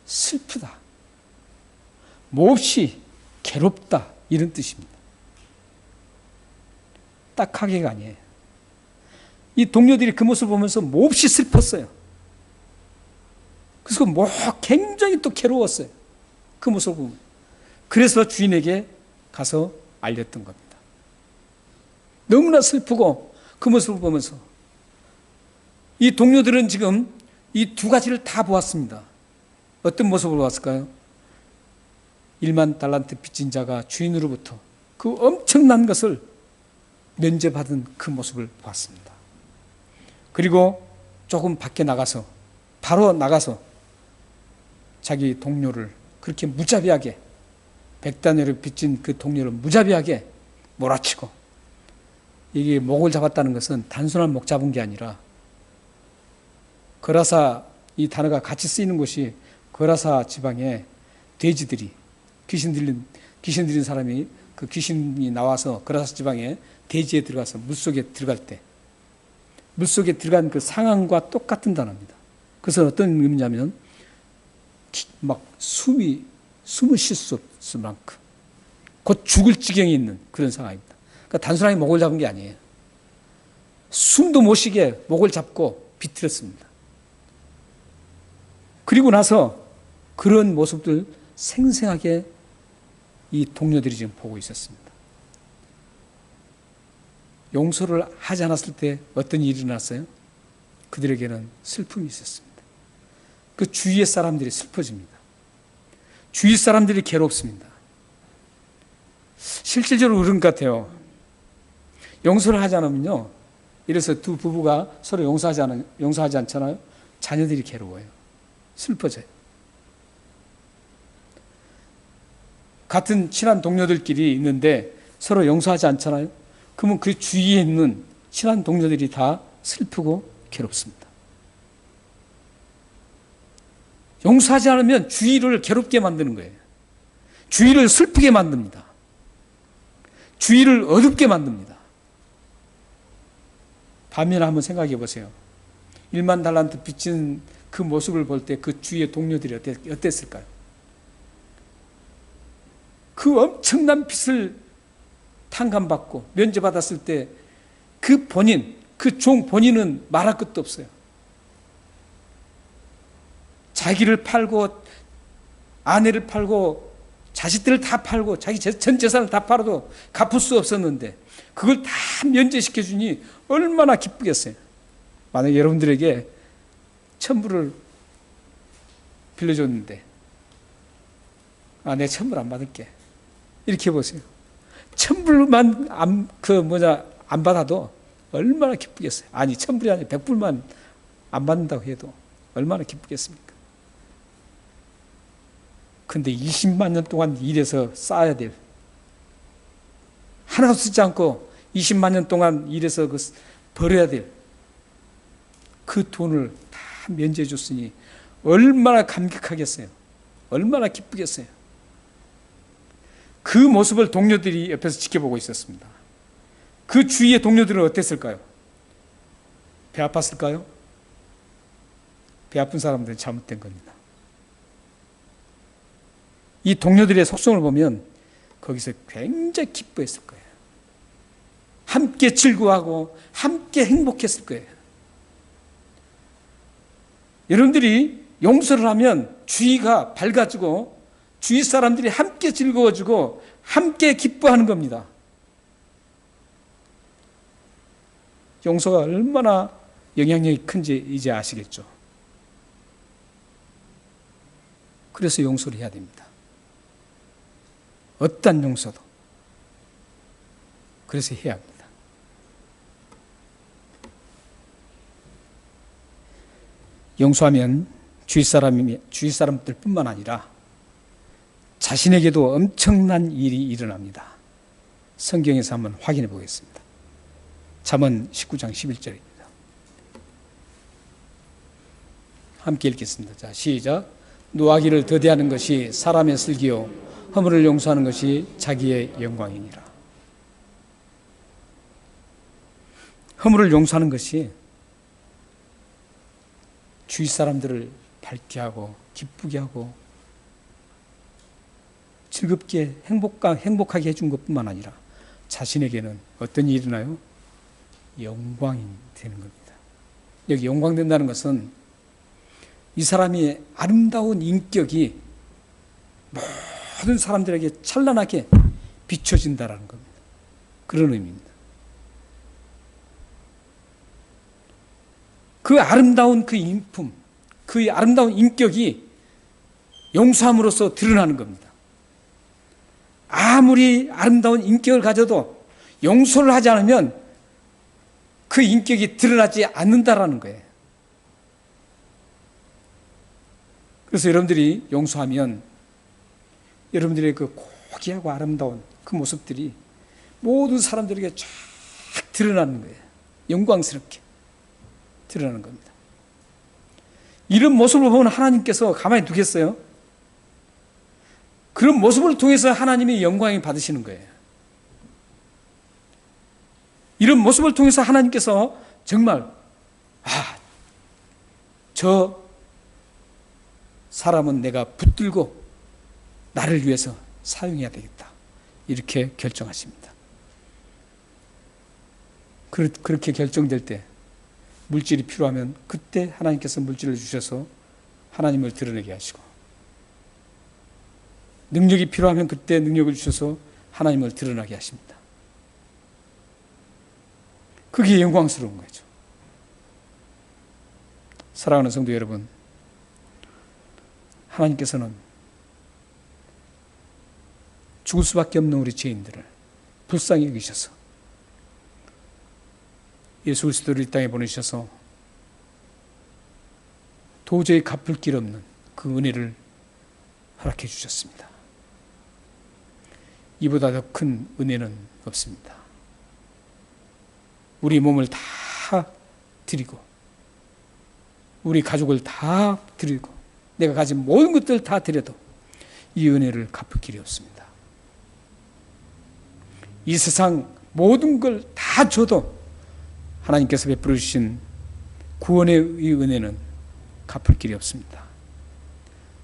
슬프다, 몹시 괴롭다, 이런 뜻입니다. 딱하게가 아니에요. 이 동료들이 그 모습을 보면서 몹시 슬펐어요. 그래서 굉장히 또 괴로웠어요. 그 모습을 보면. 그래서 주인에게 가서 알렸던 겁니다. 너무나 슬프고 그 모습을 보면서 이 동료들은 지금 이 두 가지를 다 보았습니다. 어떤 모습을 보았을까요? 1만 달란트 빚진 자가 주인으로부터 그 엄청난 것을 면제받은 그 모습을 보았습니다. 그리고 조금 밖에 바로 나가서 자기 동료를 그렇게 무자비하게, 100다니엘을 빚진 그 동료를 무자비하게 몰아치고, 이게 목을 잡았다는 것은 단순한 목 잡은 게 아니라, 거라사, 이 단어가 같이 쓰이는 곳이 거라사 지방에 돼지들이, 귀신 들린 사람이, 그 귀신이 나와서 거라사 지방에 돼지에 들어가서 물속에 들어갈 때, 물속에 들어간 그 상황과 똑같은 단어입니다. 그래서 어떤 의미냐면 막 숨을 쉴 수 없을 만큼 곧 죽을 지경에 있는 그런 상황입니다. 그러니까 단순하게 목을 잡은 게 아니에요. 숨도 못 쉬게 목을 잡고 비틀었습니다. 그리고 나서 그런 모습들 생생하게 이 동료들이 지금 보고 있었습니다. 용서를 하지 않았을 때 어떤 일이 일어났어요? 그들에게는 슬픔이 있었습니다. 그 주위의 사람들이 슬퍼집니다. 주위 사람들이 괴롭습니다. 실질적으로 그런 것 같아요. 용서를 하지 않으면요, 이래서 두 부부가 서로 용서하지 않잖아요. 자녀들이 괴로워요. 슬퍼져요. 같은 친한 동료들끼리 있는데 서로 용서하지 않잖아요. 그러면 그 주위에 있는 친한 동료들이 다 슬프고 괴롭습니다. 용서하지 않으면 주위를 괴롭게 만드는 거예요. 주위를 슬프게 만듭니다. 주위를 어둡게 만듭니다. 반면에 한번 생각해 보세요. 1만 달란트 빚진 그 모습을 볼 때 그 주위의 동료들이 어땠을까요? 그 엄청난 빚을 탕감받고 면제받았을 때 그 본인, 그 종 본인은 말할 것도 없어요. 자기를 팔고 아내를 팔고 자식들을 다 팔고 자기 전 재산을 다 팔아도 갚을 수 없었는데 그걸 다 면제시켜 주니 얼마나 기쁘겠어요. 만약에 여러분들에게 1,000불을 빌려줬는데 내 1,000불 안 받을게 이렇게 해보세요. 1,000불만 안 받아도 얼마나 기쁘겠어요. 아니 1,000불이 아니라 100불만 안 받는다고 해도 얼마나 기쁘겠습니까? 근데 20만 년 동안 일해서 쌓아야 될, 하나도 쓰지 않고 20만 년 동안 일해서 벌어야 될 그 돈을 다 면제해 줬으니 얼마나 감격하겠어요. 얼마나 기쁘겠어요. 그 모습을 동료들이 옆에서 지켜보고 있었습니다. 그 주위의 동료들은 어땠을까요? 배 아팠을까요? 배 아픈 사람들은 잘못된 겁니다. 이 동료들의 속성을 보면 거기서 굉장히 기뻐했을 거예요. 함께 즐거워하고 함께 행복했을 거예요. 여러분들이 용서를 하면 주위가 밝아지고 주위 사람들이 함께 즐거워지고 함께 기뻐하는 겁니다. 용서가 얼마나 영향력이 큰지 이제 아시겠죠? 그래서 용서를 해야 됩니다. 어떤 용서도. 그래서 해야 합니다. 용서하면 주위 사람들뿐만 아니라 자신에게도 엄청난 일이 일어납니다. 성경에서 한번 확인해 보겠습니다. 잠언 19장 11절입니다. 함께 읽겠습니다. 자, 시작. 노하기를 더디하는 것이 사람의 슬기요 허물을 용서하는 것이 자기의 영광이니라. 허물을 용서하는 것이 주위 사람들을 밝게 하고 기쁘게 하고 즐겁게 행복하게 해준 것뿐만 아니라 자신에게는 어떤 일이 일어나요? 영광이 되는 겁니다. 여기 영광 된다는 것은 이 사람의 아름다운 인격이 모든 사람들에게 찬란하게 비춰진다는 겁니다. 그런 의미입니다. 그 아름다운 그 인품, 그 아름다운 인격이 용서함으로써 드러나는 겁니다. 아무리 아름다운 인격을 가져도 용서를 하지 않으면 그 인격이 드러나지 않는다라는 거예요. 그래서 여러분들이 용서하면 여러분들의 그 고귀하고 아름다운 그 모습들이 모든 사람들에게 쫙 드러나는 거예요. 영광스럽게 드러나는 겁니다. 이런 모습을 보면 하나님께서 가만히 두겠어요? 그런 모습을 통해서 하나님의 영광을 받으시는 거예요. 이런 모습을 통해서 하나님께서 정말 저 사람은 내가 붙들고 나를 위해서 사용해야 되겠다. 이렇게 결정하십니다. 그렇게 결정될 때 물질이 필요하면 그때 하나님께서 물질을 주셔서 하나님을 드러내게 하시고 능력이 필요하면 그때 능력을 주셔서 하나님을 드러나게 하십니다. 그게 영광스러운 거죠. 사랑하는 성도 여러분, 하나님께서는 죽을 수밖에 없는 우리 죄인들을 불쌍히 여기셔서 예수 그리스도를 이 땅에 보내셔서 도저히 갚을 길 없는 그 은혜를 허락해 주셨습니다. 이보다 더 큰 은혜는 없습니다. 우리 몸을 다 드리고 우리 가족을 다 드리고 내가 가진 모든 것들을 다 드려도 이 은혜를 갚을 길이 없습니다. 이 세상 모든 걸 다 줘도 하나님께서 베풀어 주신 구원의 이 은혜는 갚을 길이 없습니다.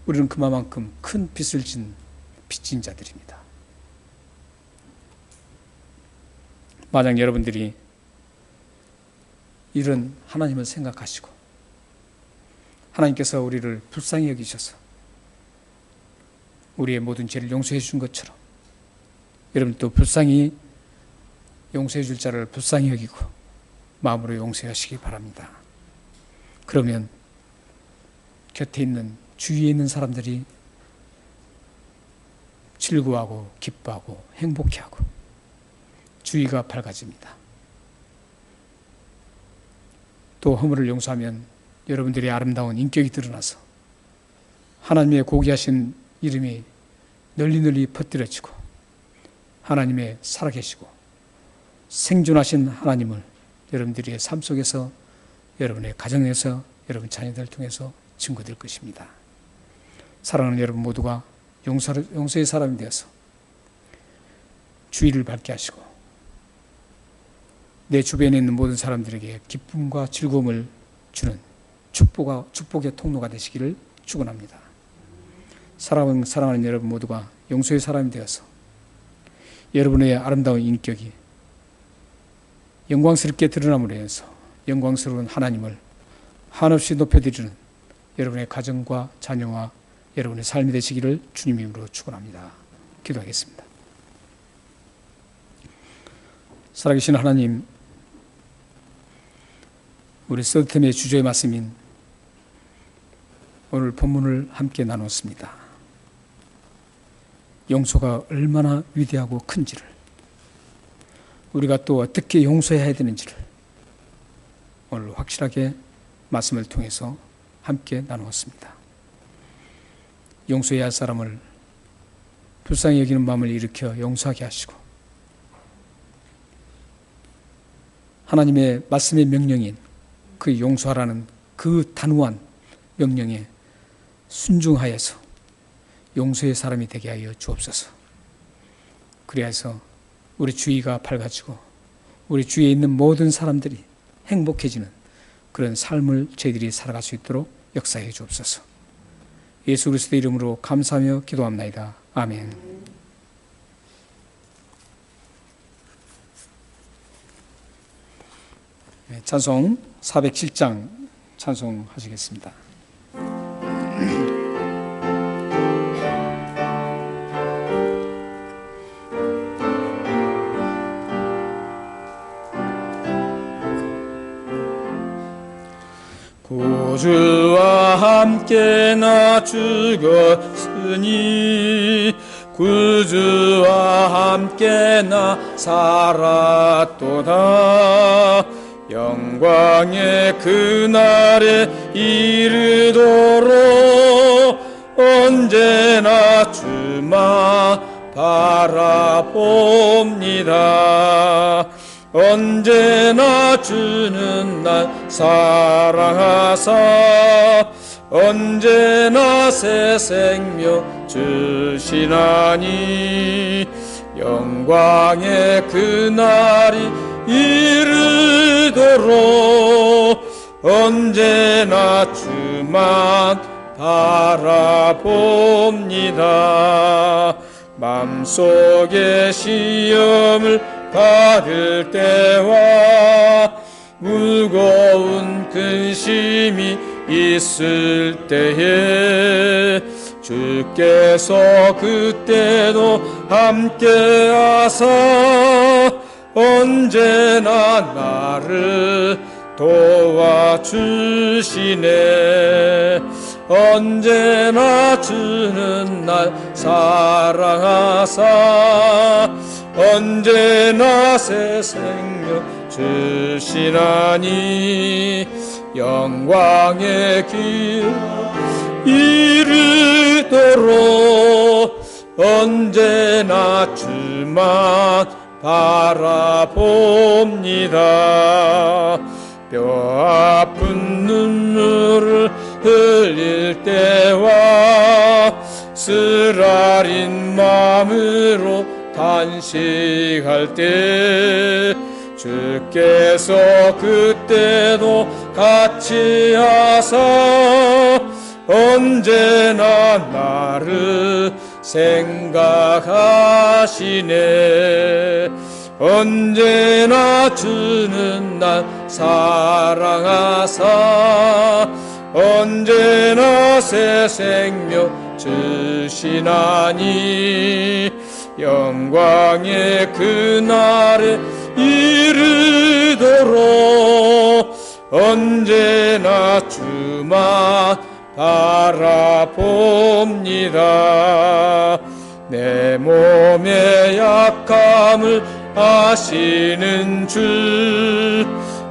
우리는 그만큼 큰 빚을 진 빚진 자들입니다. 만약 여러분들이 이런 하나님을 생각하시고 하나님께서 우리를 불쌍히 여기셔서 우리의 모든 죄를 용서해 준 것처럼 여러분도 불쌍히 용서해 줄 자를 불쌍히 여기고 마음으로 용서하시기 바랍니다. 그러면 곁에 있는 주위에 있는 사람들이 즐거워하고 기뻐하고 행복해하고 주위가 밝아집니다. 또 허물을 용서하면 여러분들의 아름다운 인격이 드러나서 하나님의 고귀하신 이름이 널리 퍼뜨려지고 하나님의 살아계시고 생존하신 하나님을 여러분들의 삶 속에서 여러분의 가정에서 여러분 자녀들을 통해서 증거될 것입니다. 사랑하는 여러분 모두가 용서의 사람이 되어서 주의를 밝게 하시고 내 주변에 있는 모든 사람들에게 기쁨과 즐거움을 주는 축복의 통로가 되시기를 축원합니다. 사랑하는 여러분 모두가 용서의 사람이 되어서 여러분의 아름다운 인격이 영광스럽게 드러남으로 인해서 영광스러운 하나님을 한없이 높여드리는 여러분의 가정과 자녀와 여러분의 삶이 되시기를 주님 이름으로 축원합니다. 기도하겠습니다. 살아계신 하나님, 우리 서드템의 주제의 말씀인 오늘 본문을 함께 나눴습니다. 용서가 얼마나 위대하고 큰지를, 우리가 또 어떻게 용서해야 되는지를 오늘 확실하게 말씀을 통해서 함께 나누었습니다. 용서해야 할 사람을 불쌍히 여기는 마음을 일으켜 용서하게 하시고 하나님의 말씀의 명령인 그 용서하라는 그 단호한 명령에 순종하여서 용서의 사람이 되게 하여 주옵소서. 그래서 우리 주위가 밝아지고 우리 주위에 있는 모든 사람들이 행복해지는 그런 삶을 저희들이 살아갈 수 있도록 역사해 주옵소서. 예수 그리스도의 이름으로 감사하며 기도합나이다. 아멘. 찬송 407장 찬송하시겠습니다. 구주와 함께 나 죽었으니 구주와 함께 나 살았도다. 영광의 그날에 이르도록 언제나 주만 바라봅니다. 언제나 주는 날 사랑하사 언제나 새 생명 주시나니 영광의 그날이 이르도록 언제나 주만 바라봅니다. 맘속에 시험을 받을 때와 무거운 근심이 있을 때에 주께서 그때도 함께하사 언제나 나를 도와주시네. 언제나 주는 날 사랑하사 언제나 새 생명 주시나니 영광의 길 이르도록 언제나 주만 바라봅니다. 뼈아픈 눈물을 흘릴 때와 쓰라린 마음으로 탄식할 때 주께서 그때도 같이 하사 언제나 나를 생각하시네. 언제나 주는 날 사랑하사 언제나 새 생명 주시나니 영광의 그날에 이르도록 언제나 주만 바라봅니다. 내 몸의 약함을 아시는 주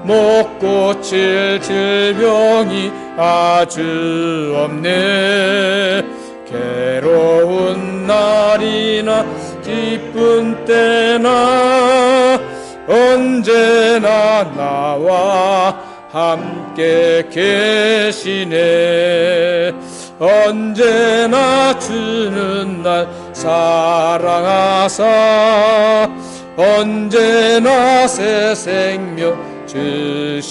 못 고칠 질병이 아주 없네. 괴로운 날이나 기쁜 때나 언제나 나와 함께 계시네. 언제나 주는 날 사랑하사 언제나 새 생명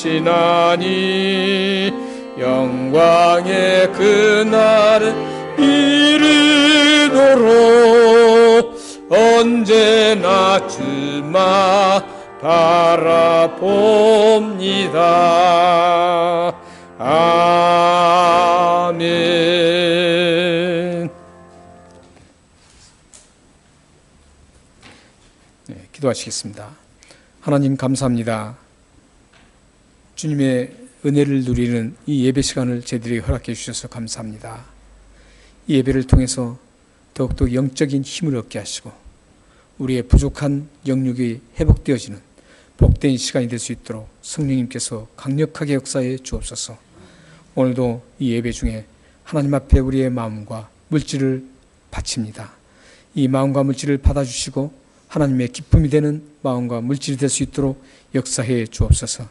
주시나니 영광의 그날에 이르도록 언제나 주만 바라봅니다. 아멘. 네, 기도하시겠습니다. 하나님 감사합니다. 주님의 은혜를 누리는 이 예배 시간을 저희들에게 허락해 주셔서 감사합니다. 이 예배를 통해서 더욱더 영적인 힘을 얻게 하시고 우리의 부족한 영육이 회복되어지는 복된 시간이 될 수 있도록 성령님께서 강력하게 역사해 주옵소서. 오늘도 이 예배 중에 하나님 앞에 우리의 마음과 물질을 바칩니다. 이 마음과 물질을 받아주시고 하나님의 기쁨이 되는 마음과 물질이 될 수 있도록 역사해 주옵소서.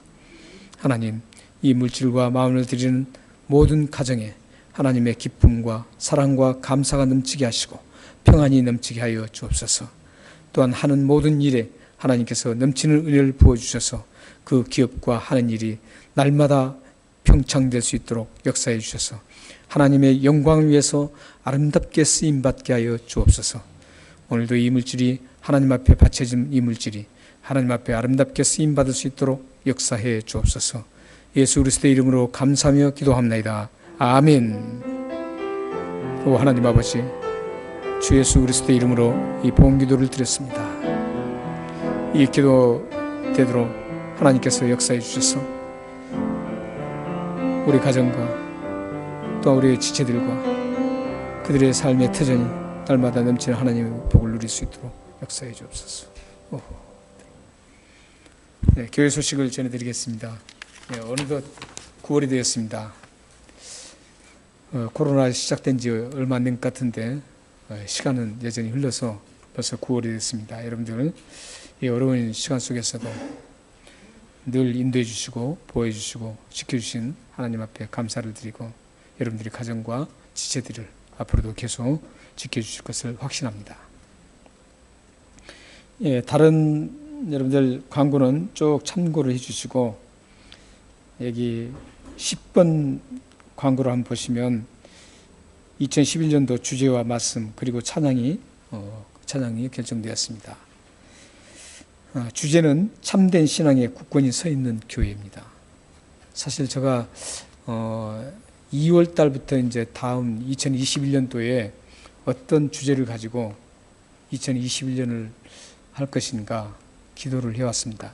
하나님, 이 물질과 마음을 드리는 모든 가정에 하나님의 기쁨과 사랑과 감사가 넘치게 하시고 평안이 넘치게 하여 주옵소서. 또한 하는 모든 일에 하나님께서 넘치는 은혜를 부어주셔서 그 기업과 하는 일이 날마다 평창될 수 있도록 역사해 주셔서 하나님의 영광을 위해서 아름답게 쓰임받게 하여 주옵소서. 오늘도 이 물질이 하나님 앞에 바쳐진 이 물질이 하나님 앞에 아름답게 쓰임받을 수 있도록 역사해 주옵소서. 예수 그리스도의 이름으로 감사하며 기도합나이다. 아멘. 오 하나님 아버지, 주 예수 그리스도의 이름으로 이 복음 기도를 드렸습니다. 이 기도 되도록 하나님께서 역사해 주셔서 우리 가정과 또 우리의 지체들과 그들의 삶의 터전이 날마다 넘치는 하나님의 복을 누릴 수 있도록 역사해 주옵소서. 네, 교회 소식을 전해드리겠습니다. 네, 어느덧 9월이 되었습니다. 코로나 시작된 지 얼마 안 된 것 같은데 시간은 여전히 흘러서 벌써 9월이 됐습니다. 여러분들은 이 어려운 시간 속에서도 늘 인도해 주시고 보호해 주시고 지켜주신 하나님 앞에 감사를 드리고 여러분들이 가정과 지체들을 앞으로도 계속 지켜주실 것을 확신합니다. 예, 다른 여러분들 광고는 쭉 참고를 해주시고 여기 10번 광고를 한번 보시면 2011년도 주제와 말씀 그리고 찬양이 결정되었습니다. 주제는 참된 신앙의 굳건히 서 있는 교회입니다. 사실 제가 2월 달부터 이제 다음 2021년도에 어떤 주제를 가지고 2021년을 할 것인가 기도를 해왔습니다.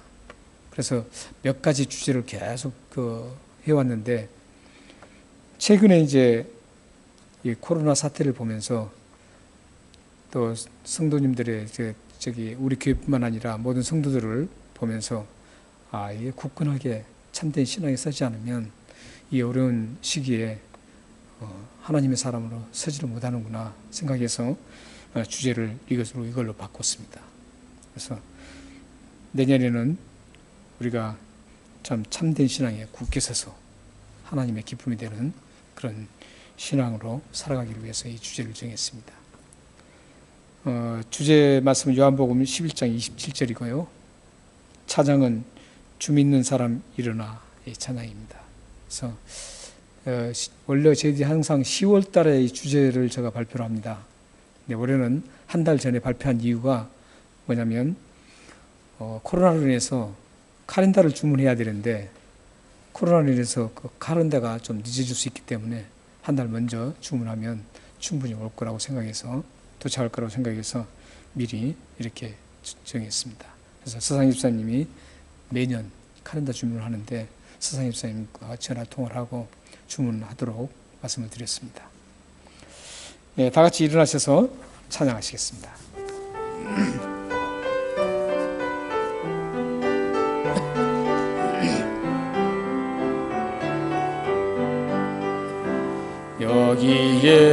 그래서 몇 가지 주제를 계속 해왔는데 최근에 이제 이 코로나 사태를 보면서 또 성도님들의 우리 교회뿐만 아니라 모든 성도들을 보면서 이게 굳건하게 참된 신앙에 서지 않으면 이 어려운 시기에 하나님의 사람으로 서지를 못하는구나 생각해서 주제를 이걸로 바꿨습니다. 그래서 내년에는 우리가 참된 신앙에 굳게 서서 하나님의 기쁨이 되는 그런 신앙으로 살아가기를 위해서 이 주제를 정했습니다. 주제 말씀은 요한복음 11장 27절이고요. 찬양은 주 믿는 사람 일어나 이 찬양입니다. 그래서 원래 저희들이 항상 10월 달에 이 주제를 제가 발표를 합니다. 근데 올해는 한 달 전에 발표한 이유가 뭐냐면 코로나로 인해서 카렌다를 주문해야 되는데 코로나로 인해서 그 카렌다가 좀 늦어질 수 있기 때문에 한 달 먼저 주문하면 충분히 올 거라고 생각해서 도착할 거라고 생각해서 미리 이렇게 정했습니다. 그래서 서상 집사님이 매년 카렌다 주문을 하는데 서상 집사님과 전화 통화를 하고 주문하도록 말씀을 드렸습니다. 네, 다 같이 일어나셔서 찬양하시겠습니다.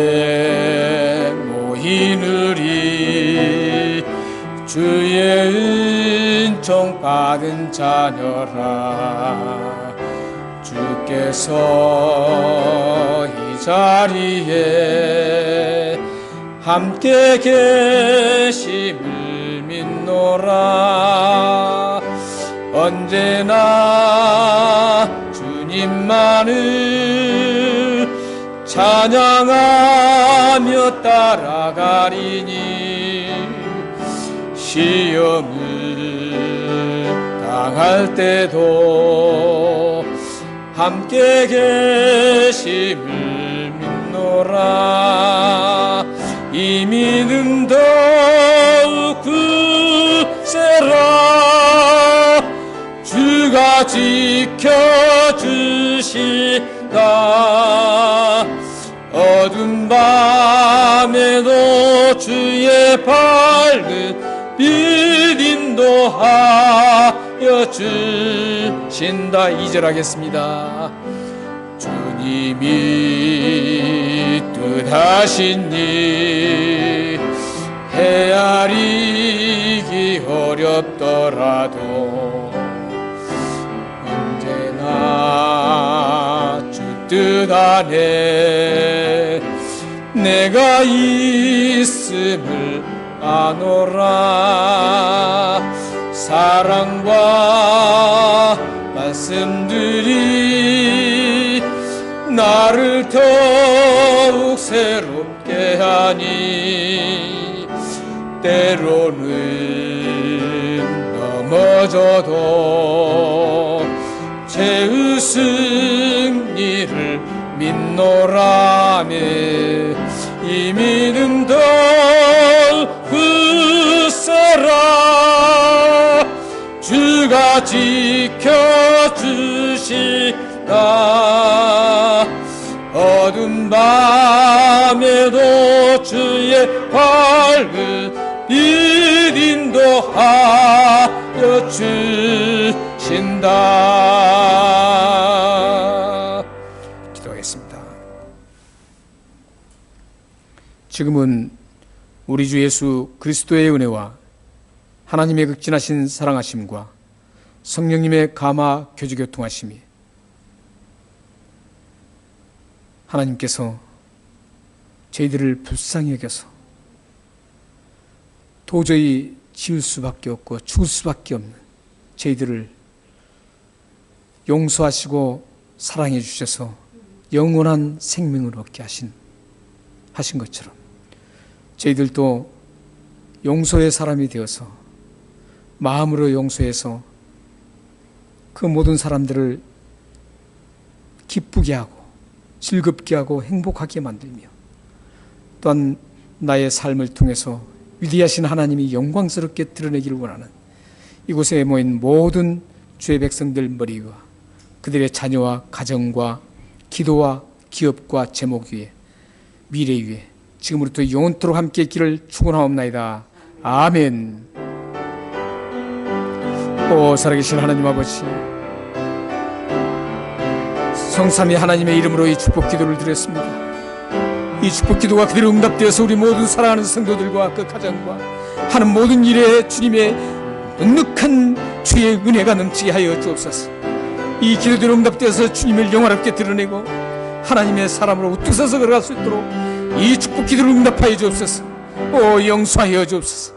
여기에 모인 우리 주의 은총 받은 자녀라 주께서 이 자리에 함께 계심을 믿노라 언제나 주님만을 찬양하며 따라가리니 시험을 당할 때도 함께 계심을 믿노라 이 믿음 더욱 굳세라 주가 지켜주시다 어두운 밤에도 주의 밝은 빛 인도하여 주신다 2절 하겠습니다. 주님이 뜻하신 일 헤아리기 어렵더라도 언제나 주 뜻 안에 내가 있음을 아노라 사랑과 말씀들이 나를 더욱 새롭게 하니 때로는 넘어져도 죄의 승리를 믿노라며 이 믿음 더욱 굳세라 주가 지켜주시다 어두운 밤에도 주의 밝은 빛 인도하여 주신다. 기도하겠습니다. 지금은 우리 주 예수 그리스도의 은혜와 하나님의 극진하신 사랑하심과 성령님의 감화 교주 교통하심이 하나님께서 저희들을 불쌍히 여겨서 도저히 지을 수밖에 없고 죽을 수밖에 없는 저희들을 용서하시고 사랑해 주셔서 영원한 생명을 얻게 하신 것처럼 저희들도 용서의 사람이 되어서 마음으로 용서해서 그 모든 사람들을 기쁘게 하고 즐겁게 하고 행복하게 만들며 또한 나의 삶을 통해서 위대하신 하나님이 영광스럽게 드러내기를 원하는 이곳에 모인 모든 주의 백성들 머리 위와 그들의 자녀와 가정과 기도와 기업과 제목 위에 미래 위에 지금부터 영원토록 함께 있기를 축원하옵나이다. 아멘. 오 살아계신 하나님 아버지, 성삼위 하나님의 이름으로 이 축복 기도를 드렸습니다. 이 축복 기도가 그대로 응답되어서 우리 모든 사랑하는 성도들과 그 가정과 하는 모든 일에 주님의 넉넉한 주의 은혜가 넘치게 하여 주옵소서. 이 기도대로 응답되어서 주님을 영화롭게 드러내고 하나님의 사람으로 우뚝 서서 걸어갈 수 있도록 이 축복 기도를 응답하여 주옵소서. 오 용서하여 주옵소서.